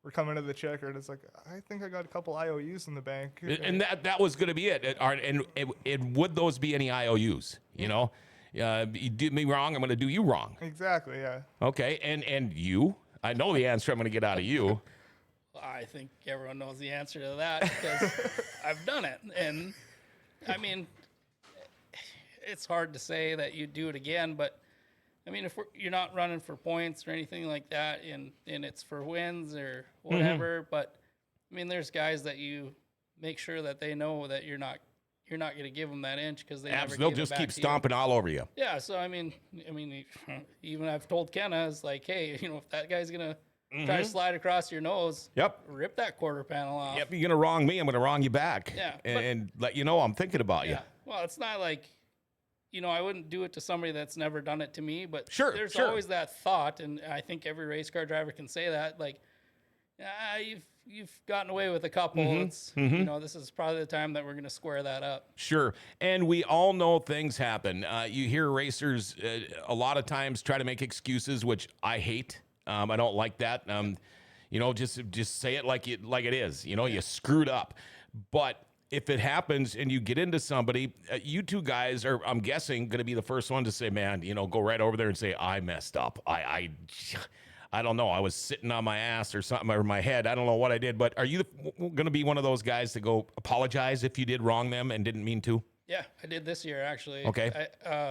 we're coming to the checker, and it's like, I think I got a couple IOUs in the bank. And that was going to be it. And would those be any IOUs? You do me wrong, I'm going to do you wrong. Exactly, yeah. Okay, and you? I know the answer I'm going to get out of you. I think everyone knows the answer to that because I've done it. And, I mean, it's hard to say that you'd do it again, but, I mean, if you're not running for points or anything like that, and it's for wins or whatever, but, I mean, there's guys that you make sure that they know that you're not going to give them that inch because they'll just keep stomping all over you. Yeah, so, I mean, even I've told Kenna, it's like, hey, if that guy's going to try to slide across your nose. Yep. Rip that quarter panel off. Yep. You're going to wrong me, I'm going to wrong you back. Yeah. And let you know I'm thinking about you. Yeah. Well, it's not like, I wouldn't do it to somebody that's never done it to me, but there's sure. always that thought, and I think every race car driver can say that, like, you've gotten away with a couple. It's, this is probably the time that we're going to square that up. Sure. And we all know things happen. You hear racers a lot of times try to make excuses, which I hate. I don't like that. Just say it like it is. You screwed up. But if it happens and you get into somebody, you two guys are, I'm guessing, going to be the first one to say, man, go right over there and say, I messed up. I don't know, I was sitting on my ass or something, or my head. I don't know what I did. But are you going to be one of those guys to go apologize if you did wrong them and didn't mean to? Yeah, I did this year actually. Okay.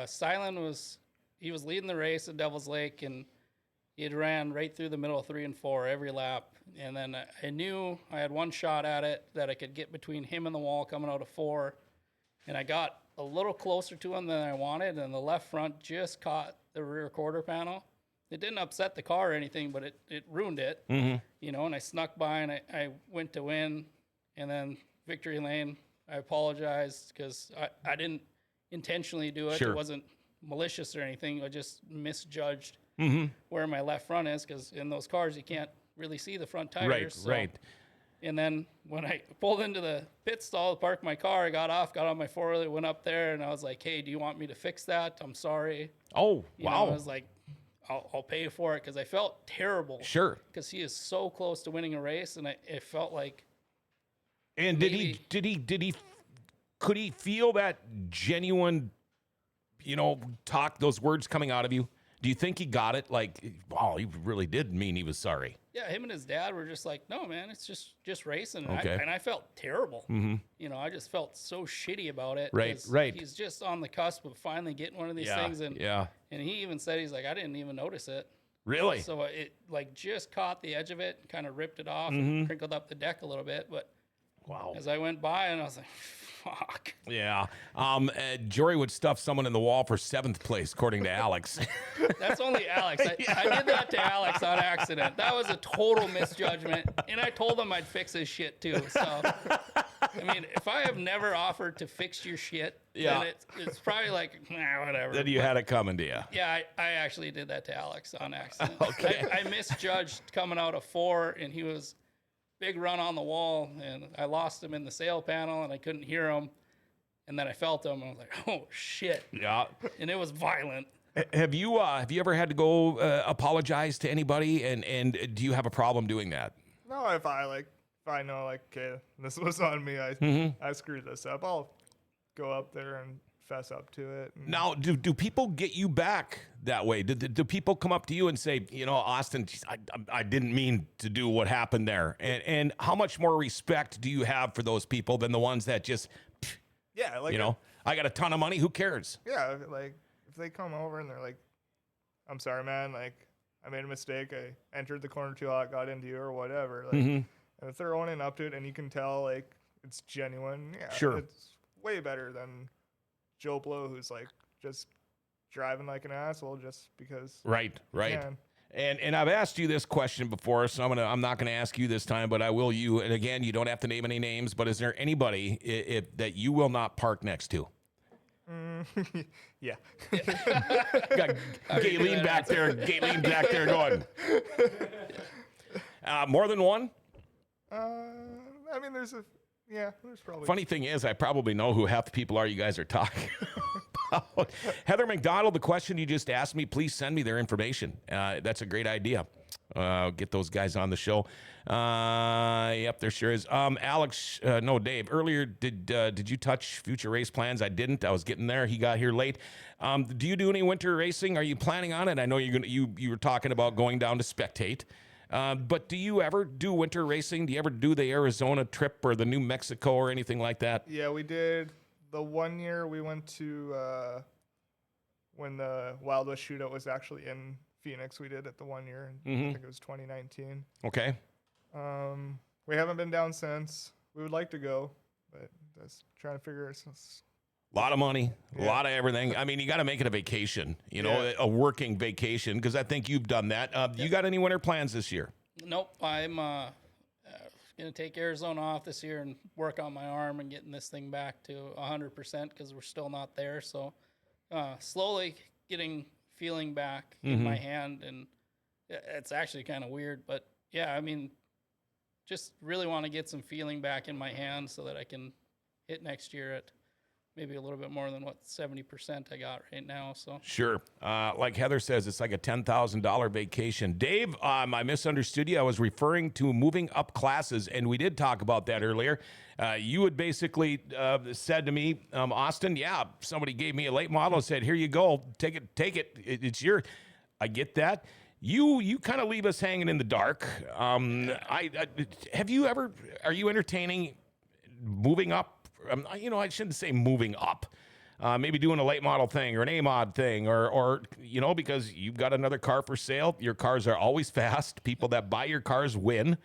Silent was leading the race at Devil's Lake, and he had ran right through the middle of 3 and 4 every lap. And then I knew I had one shot at it that I could get between him and the wall coming out of 4. And I got a little closer to him than I wanted, and the left front just caught the rear quarter panel. It didn't upset the car or anything, but it ruined it. You know, and I snuck by, and I went to win. And then victory lane, I apologized because I didn't intentionally do it. Sure. It wasn't malicious or anything. I just misjudged where my left front is, because in those cars you can't really see the front tires. Right, so. right. And then when I pulled into the pit stall to park my car, I got on my four-wheeler, went up there, and I was like, hey, do you want me to fix that? I'm sorry. Oh, You wow. know, I was like, I'll pay for it, because I felt terrible. Sure. Because he is so close to winning a race, and it felt like. And could he feel that genuine, you know, talk, those words coming out of you? Do you think he got it? Like, wow, he really did mean he was sorry. Yeah, him and his dad were just like, no, man, it's just racing. And, Okay. I felt terrible. You know, I just felt so shitty about it. Right, 'cause right. He's just on the cusp of finally getting one of these things. And and he even said, he's like, I didn't even notice it. Really? So it like just caught the edge of it, kind of ripped it off and crinkled up the deck a little bit. But Wow. as I went by, and I was like, fuck. Yeah. Jory would stuff someone in the wall for 7th place, according to Alex. That's only Alex. I did that to Alex on accident. That was a total misjudgment. And I told him I'd fix his shit too. So, I mean, if I have never offered to fix your shit, Yeah. then it's probably like, nah, whatever. Then you had it coming to you. Yeah, I actually did that to Alex on accident. Okay. I misjudged coming out of 4, and he was big run on the wall, and I lost him in the sail panel, and I couldn't hear him. And then I felt him, and I was like, oh, shit. Yeah. And it was violent. Have you ever had to go apologize to anybody? And do you have a problem doing that? No, if I know, like, okay, this was on me, I screwed this up, I'll go up there and fess up to it. And Now, do people get you back that way? Do people come up to you and say, you know, Austin, geez, I didn't mean to do what happened there? And how much more respect do you have for those people than the ones that just, yeah, like, you know, I got a ton of money, who cares? yeah, like, if they come over and they're like, I'm sorry, man, like, I made a mistake, I entered the corner too hot, got into you, or whatever. Like, and if they're owning up to it and you can tell, like, it's genuine, yeah, Sure. it's way better than Joe Blow, who's, like, just driving like an asshole just because Right. can. And I've asked you this question before, so I'm not gonna ask you this time, but I will you. And again, you don't have to name any names, but is there anybody that you will not park next to? Yeah. Got Gayleen back there. Gayleen back there going. More than one? I mean, there's probably. Funny thing is, I probably know who half the people are you guys are talking about. Heather McDonald, the question you just asked me, please send me their information. That's a great idea. Get those guys on the show. Yep, there sure is. Alex, no, Dave, earlier, did you touch future race plans? I didn't. I was getting there. He got here late. Do you do any winter racing? Are you planning on it? I know you were talking about going down to spectate. But do you ever do winter racing? Do you ever do the Arizona trip or the New Mexico or anything like that? Yeah, we did. The one year we went to when the Wild West Shootout was actually in Phoenix. We did it the one year. I think it was 2019. Okay. We haven't been down since. We would like to go, but just trying to figure it. A lot of money, a lot of everything. I mean, you got to make it a vacation, you know, a working vacation, because I think you've done that. You got any winter plans this year? Nope. I'm going to take Arizona off this year and work on my arm and getting this thing back to 100% because we're still not there. So slowly getting feeling back in my hand. And it's actually kind of weird. But, yeah, I mean, just really want to get some feeling back in my hand so that I can hit next year at maybe a little bit more than what 70% I got right now. So Sure. Like Heather says, it's like a $10,000 vacation. Dave, I misunderstood you. I was referring to moving up classes, and we did talk about that earlier. You had basically said to me, Austin, yeah, somebody gave me a late model and said, here you go, take it. It's your. I get that. you kind of leave us hanging in the dark. Have you ever? Are you entertaining moving up? I shouldn't say moving up. Maybe doing a late model thing or an A-mod thing, or because you've got another car for sale. Your cars are always fast. People that buy your cars win.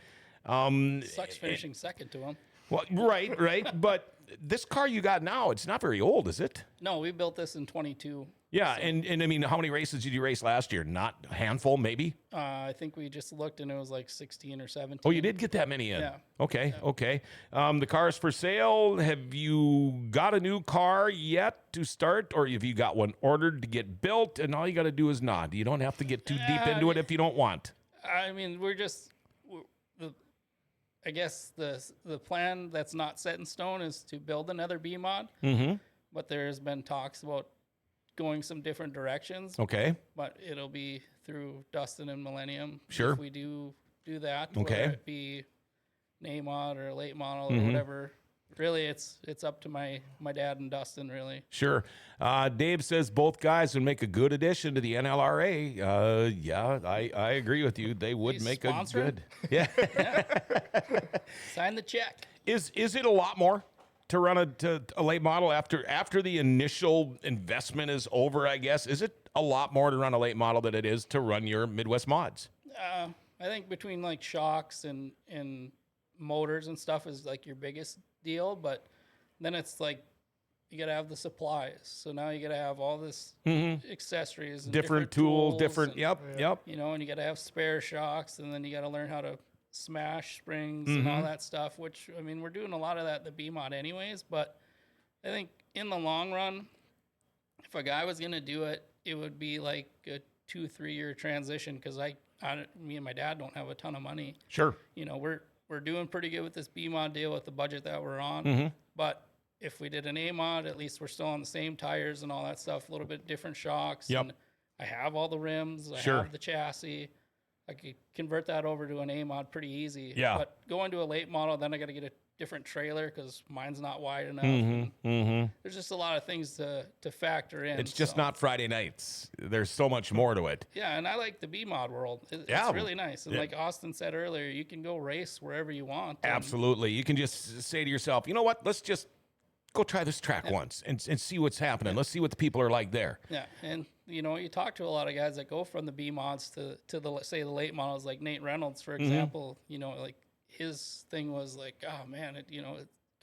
Sucks finishing second to them. Well, right. But this car you got now, it's not very old, is it? No, we built this in 22. Yeah, and I mean, how many races did you race last year? Not a handful, maybe? I think we just looked and it was like 16 or 17. Oh, you did get that many in? Yeah. Okay. The car's for sale. Have you got a new car yet to start, or have you got one ordered to get built, and all you got to do is nod? You don't have to get too deep into it if you don't want. I mean, I guess the plan that's not set in stone is to build another B-mod. Mm-hmm. But there's been talks about going some different directions. Okay. But it'll be through Dustin and Millennium. Sure. If we do that, Okay. whether it be an A-mod or a late model Mm-hmm. or whatever. Really, it's up to my dad and Dustin, really. Sure. Dave says both guys would make a good addition to the NLRA. I agree with you. They would Please make sponsor a him. good. Yeah. Sign the check. Is it a lot more to run a late model after the initial investment is over, I guess? Is it a lot more to run a late model than it is to run your Midwest mods? I think between like shocks and motors and stuff is like your biggest deal, but then it's like you gotta have the supplies. So now you gotta have all this accessories, and Different tools, and, different. Yep. and you gotta have spare shocks, and then you gotta learn how to smash springs and all that stuff. Which I mean, we're doing a lot of that at the B-mod anyways. But I think in the long run, if a guy was gonna do it, it would be like a 2-3 year transition because me and my dad don't have a ton of money. Sure. We're doing pretty good with this B-mod deal with the budget that we're on. But if we did an A-mod, at least we're still on the same tires and all that stuff, a little bit different shocks. Yep. And I have all the rims. I Sure. have the chassis. I could convert that over to an A-mod pretty easy. Yeah. But going to a late model, then I got to get a different trailer because mine's not wide enough. And there's just a lot of things to factor in. It's just so. not Friday nights. There's so much more to it. Yeah, and I like the B-mod world. It's really nice. And like Austin said earlier, you can go race wherever you want. Absolutely. You can just say to yourself, you know what? Let's just go try this track once and see what's happening. Let's see what the people are like there. Yeah, and you talk to a lot of guys that go from the B-mods to the say the late models, like Nate Reynolds, for example. Like his thing was like, oh man, it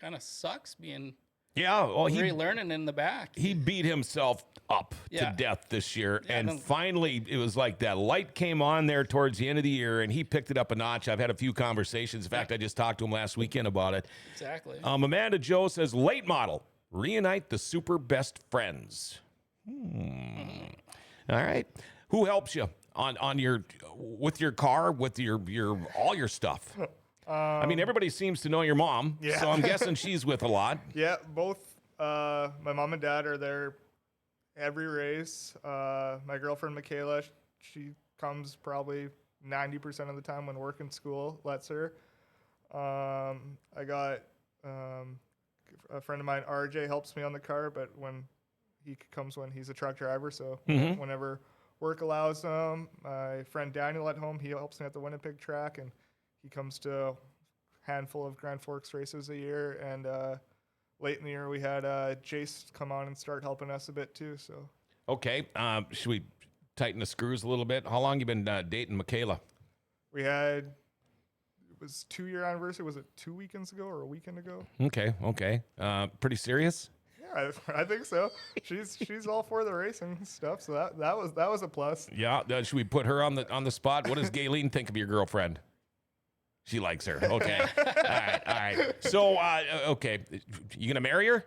kind of sucks being relearning in the back. He beat himself up to death this year, and finally it was like that light came on there towards the end of the year, and he picked it up a notch. I've had a few conversations. In fact, I just talked to him last weekend about it. Exactly. Amanda Joe says, late model, reunite the super best friends. All right. Who helps you with your car, with your all your stuff? I mean, everybody seems to know your mom, so I'm guessing she's with a lot. Yeah, both my mom and dad are there every race. My girlfriend Michaela, she comes probably 90% of the time when work in school lets her. I got a friend of mine, RJ, helps me on the car, but when he's a truck driver, so whenever work allows him. My friend Daniel at home, he helps me at the Winnipeg track, and he comes to a handful of Grand Forks races a year. And late in the year, we had Jace come on and start helping us a bit too. So okay, should we tighten the screws a little bit? How long you been dating Michaela? We had, it was 2-year anniversary. Was it 2 weekends ago or a weekend ago? Okay. Pretty serious? Yeah, I think so. She's all for the racing stuff, so that was a plus. Yeah. Should we put her on the spot? What does Gayleen think of your girlfriend? She likes her. Okay. All right. So, okay, you gonna marry her?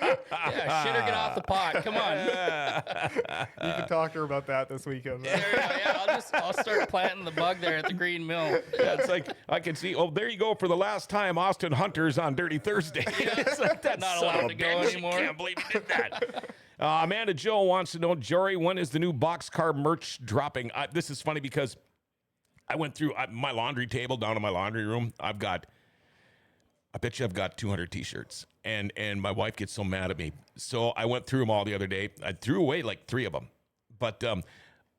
Yeah, shit or get off the pot. Come on. You can talk to her about that this weekend. Yeah, I'll start planting the bug there at the Green Mill. Yeah, it's like I can see. Oh, there you go for the last time. Austin Hunter's on Dirty Thursday. It's like, that's Not son of allowed a to go bitch. anymore. I can't believe you did that. Amanda Joe wants to know, Jory, when is the new boxcar merch dropping? This is funny because I went through my laundry table down in my laundry room. I bet you I've got 200 T-shirts, and my wife gets so mad at me. So I went through them all the other day. I threw away like 3 of them, but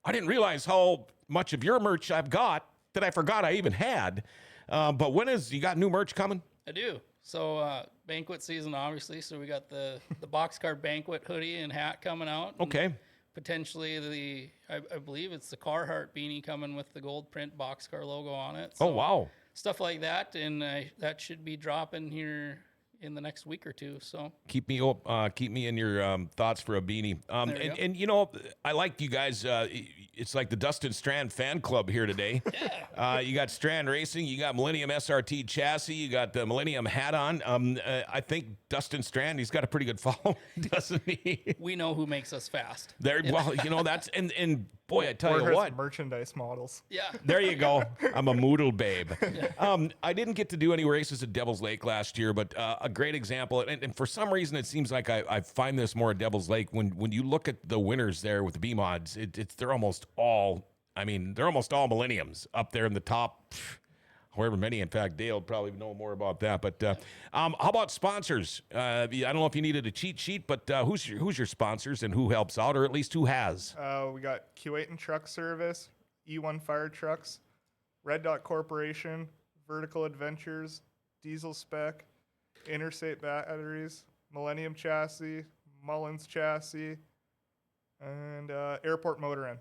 I didn't realize how much of your merch I've got that I forgot I even had. But you got new merch coming? I do. So banquet season, obviously. So we got the boxcar banquet hoodie and hat coming out. and Okay. Potentially I believe it's the Carhartt beanie coming with the gold print boxcar logo on it. Oh, So wow. stuff like that, and that should be dropping here in the next week or two. So Keep me in your thoughts for a beanie. There you go. And you know, I like you guys. It's like the Dustin Strand fan club here today. Yeah. You got Strand Racing. You got Millennium SRT chassis. You got the Millennium hat on. I think Dustin Strand, he's got a pretty good following, doesn't he? we know who makes us fast. There. Well, you know that's and boy, I tell Or you his what. merchandise models. Yeah. There you go. I'm a Moodle babe. I didn't get to do any races at Devil's Lake last year, but a great example. And for some reason, it seems like I find this more at Devil's Lake. When you look at the winners there with the B mods, they're almost all. I mean, they're almost all Millenniums up there in the top. However many, in fact, Dale would probably know more about that. But how about sponsors? I don't know if you needed a cheat sheet, but who's your sponsors and who helps out, or at least who has? We got Q8 Truck Service, E1 Fire Trucks, Red Dot Corporation, Vertical Adventures, Diesel Spec, Interstate Batteries, Millennium Chassis, Mullins Chassis, and Airport Motor Inn.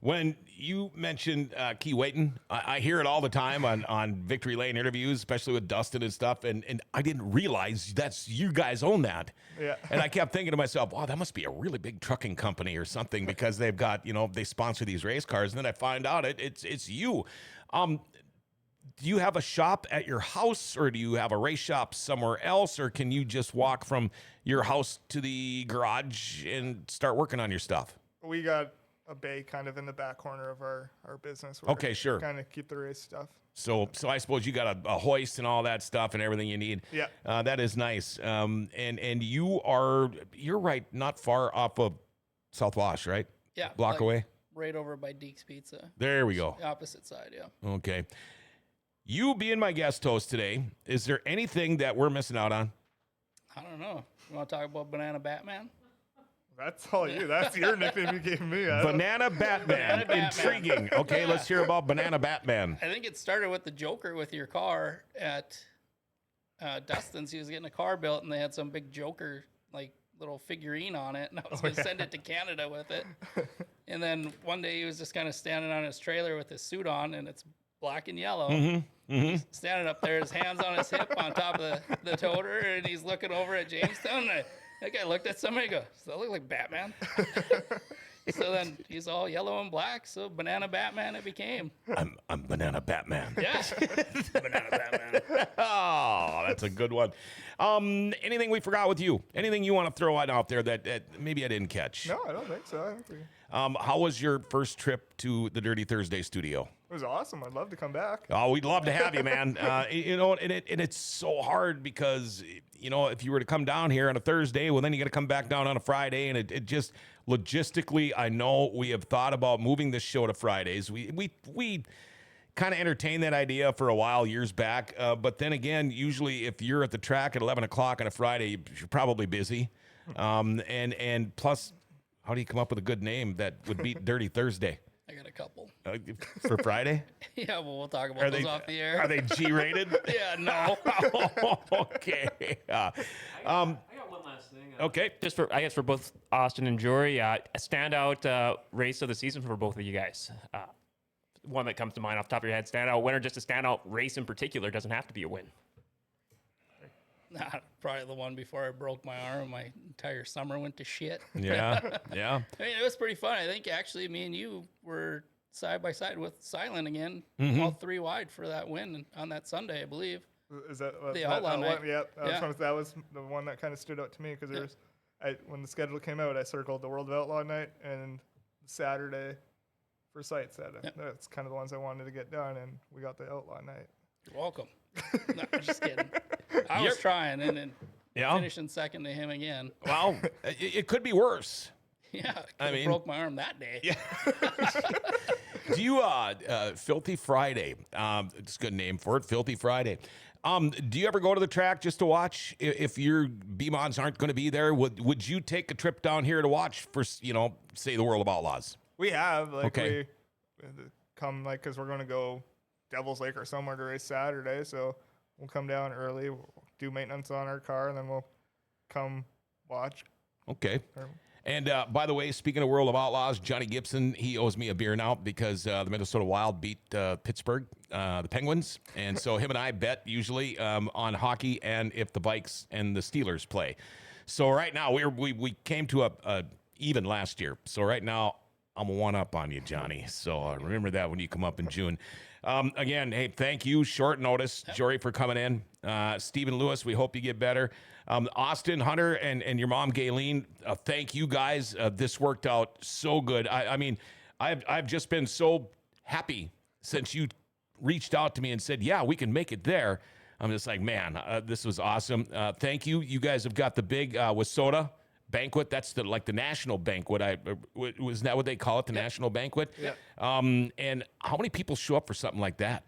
When you mentioned Key Waiton, I hear it all the time on Victory Lane interviews, especially with Dustin and stuff, and I didn't realize that's you guys own that. Yeah. And I kept thinking to myself, wow, that must be a really big trucking company or something because they've got, they sponsor these race cars. And then I find out it's you. Do you have a shop at your house, or do you have a race shop somewhere else, or can you just walk from your house to the garage and start working on your stuff? We got a bay kind of in the back corner of our business. Where Okay, sure. Kind of keep the race stuff. So I suppose you got a hoist and all that stuff and everything you need. Yeah. That is nice. And you're right, not far off of South Wash, right? Yeah. Block like away. Right over by Deke's Pizza. There we go. The opposite side, yeah. Okay. You being my guest host today, is there anything that we're missing out on? I don't know. You want to talk about Banana Batman? That's all you. That's your nickname you gave me. Banana Batman. Batman. Intriguing. Okay, let's hear about Banana Batman. I think it started with the Joker with your car at Dustin's. He was getting a car built, and they had some big Joker, like, little figurine on it, and I was going to send it to Canada with it. And then one day he was just kind of standing on his trailer with his suit on, and it's black and yellow. He's standing up there, his hands on his hip on top of the toter, and he's looking over at Jamestown. And that guy looked at somebody and goes, does that look like Batman? So then he's all yellow and black, so Banana Batman it became. I'm Banana Batman. Yeah. Banana Batman. Oh, that's a good one. Anything we forgot with you? Anything you want to throw out there that maybe I didn't catch? No, I don't think so. I think How was your first trip to the Dirty Thursday studio? it was awesome. I'd love to come back. Oh, we'd love to have you, man. And it's so hard because, if you were to come down here on a Thursday, well, then you got to come back down on a Friday. And it just logistically, I know we have thought about moving this show to Fridays. We kind of entertained that idea for a while years back. But then again, usually if you're at the track at 11 o'clock on a Friday, you're probably busy. And plus, how do you come up with a good name that would beat Dirty Thursday? I got a couple. For Friday? Yeah, well, we'll talk about those off the air. Are they G-rated? Yeah, no. Okay. I got one last thing. Okay. Just for both Austin and Jory, a standout race of the season for both of you guys. One that comes to mind off the top of your head, standout winner, just a standout race in particular, doesn't have to be a win. Nah, probably the one before I broke my arm. My entire summer went to shit. Yeah. I mean, it was pretty fun. I think actually me and you were side by side with Silent again, all three wide for that win on that Sunday, I believe. Is that The outlaw night. one? Yeah, Yeah. that was the one that kind of stood out to me because when the schedule came out, I circled the World of Outlaw night and Saturday for sites. That's kind of the ones I wanted to get done, and we got the Outlaw night. You're welcome. No, I'm just kidding. I was trying and then finishing second to him again. Well, it could be worse. Yeah, I broke my arm that day. Yeah. Do you, Filthy Friday, it's a good name for it, Filthy Friday. Do you ever go to the track just to watch? If your B-mods aren't going to be there, would you take a trip down here to watch for, say, the World of Outlaws? We have Okay. we come because we're going to go Devil's Lake or somewhere to race Saturday, so we'll come down early, we'll do maintenance on our car, and then we'll come watch. Okay. And by the way, speaking of World of Outlaws, Johnny Gibson, he owes me a beer now because the Minnesota Wild beat Pittsburgh, the Penguins. And so him and I bet usually on hockey and if the Vikes and the Steelers play. So right now, we came to a even last year. So right now, I'm a one-up on you, Johnny. So remember that when you come up in June. Again, hey, thank you. Short notice, Jory, for coming in. Stephen Lewis, we hope you get better. Austin, Hunter, and your mom, Gayleen, thank you guys. This worked out so good. I mean, I've just been so happy since you reached out to me and said, yeah, we can make it there. I'm just like, man, this was awesome. Thank you. You guys have got the big Wissota banquet. That's the national banquet. Was that what they call it? The national banquet? Yeah. And how many people show up for something like that?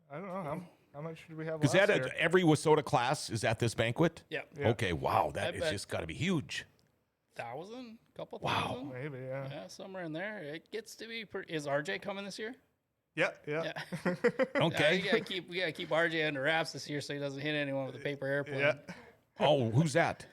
I don't know. How much did we have Is last that year? every Wissota class is at this banquet? Yeah. Yeah. Okay, wow, that I is bet. just got to be huge. 1,000, couple Wow. thousand. Maybe, yeah. Yeah, somewhere in there. It gets to be pretty. Is RJ coming this year? Yeah, yeah. Yeah. Okay. We gotta keep RJ under wraps this year so he doesn't hit anyone with a paper airplane. Yeah. Oh, who's that?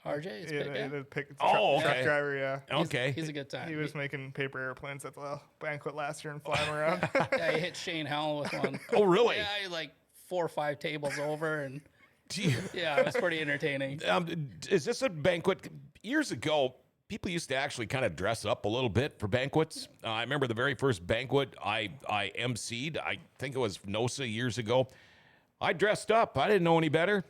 RJ is Yeah, big guy. the Oh, truck okay. driver, yeah. Okay. He's a good time. He was making paper airplanes at the banquet last year and flying around. Yeah, he hit Shane Howell with one. Oh, really? Yeah, he like 4 or 5 tables over, and Gee. yeah, it was pretty entertaining. Is this a banquet? Years ago, people used to actually kind of dress up a little bit for banquets. I remember the very first banquet I emceed. I think it was NOSA years ago. I dressed up. I didn't know any better.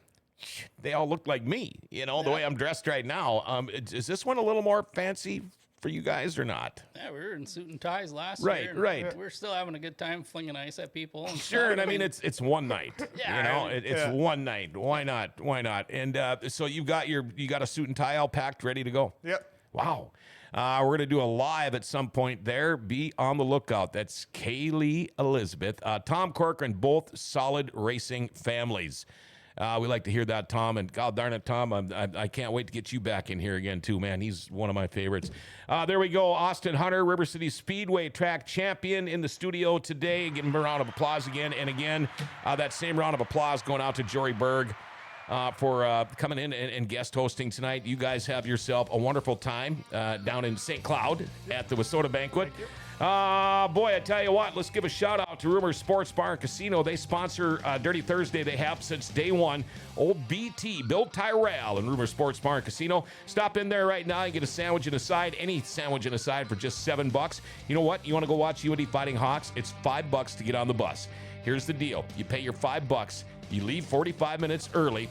They all looked like me, the way I'm dressed right now. Is this one a little more fancy for you guys or not? Yeah, we were in suit and ties last Right, year. and right. We're still having a good time flinging ice at people. And Sure, stuff. and I mean it's one night. Yeah, It's yeah. one night. Why not? Why not? And so you got a suit and tie all packed, ready to go. Yep. Wow. We're going to do a live at some point there. Be on the lookout. That's Kaylee Elizabeth. Tom Corcoran, both solid racing families. We like to hear that, Tom. And God darn it, Tom, I can't wait to get you back in here again, too, man. He's one of my favorites. There we go. Austin Hunter, River City Speedway track champion in the studio today. Give him a round of applause again. And again, that same round of applause going out to Jory Berg. For coming in and guest hosting tonight. You guys have yourself a wonderful time down in St. Cloud at the Wissota Banquet. Boy, I tell you what, let's give a shout out to Rumor Sports Bar and Casino. They sponsor Dirty Thursday. They have since day one. Old BT, Bill Tyrell, and Rumor Sports Bar and Casino. Stop in there right now and get a sandwich and a side. Any sandwich and a side for just $7. You know what? You want to go watch UND Fighting Hawks? It's $5 to get on the bus. Here's the deal. You pay your $5. You leave 45 minutes early.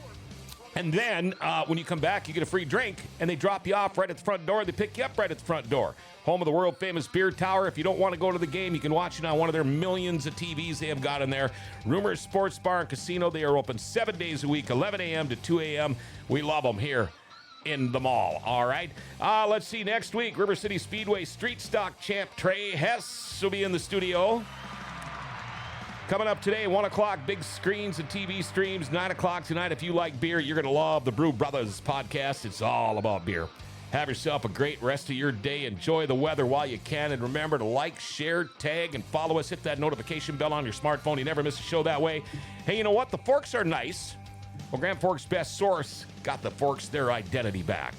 And then when you come back, you get a free drink, and they drop you off right at the front door. They pick you up right at the front door. Home of the world-famous Beer Tower. If you don't want to go to the game, you can watch it on one of their millions of TVs they have got in there. Rumors Sports Bar and Casino. They are open 7 days a week, 11 a.m. to 2 a.m. We love them here in the mall. All right. Let's see. Next week, River City Speedway Street Stock Champ Trey Hess will be in the studio. Coming up today, 1 o'clock, big screens and TV streams. 9 o'clock tonight, if you like beer, you're going to love the Brew Brothers podcast. It's all about beer. Have yourself a great rest of your day. Enjoy the weather while you can. And remember to like, share, tag, and follow us. Hit that notification bell on your smartphone. You never miss a show that way. Hey, you know what? The forks are nice. Well, Grand Forks' best source got the forks their identity back.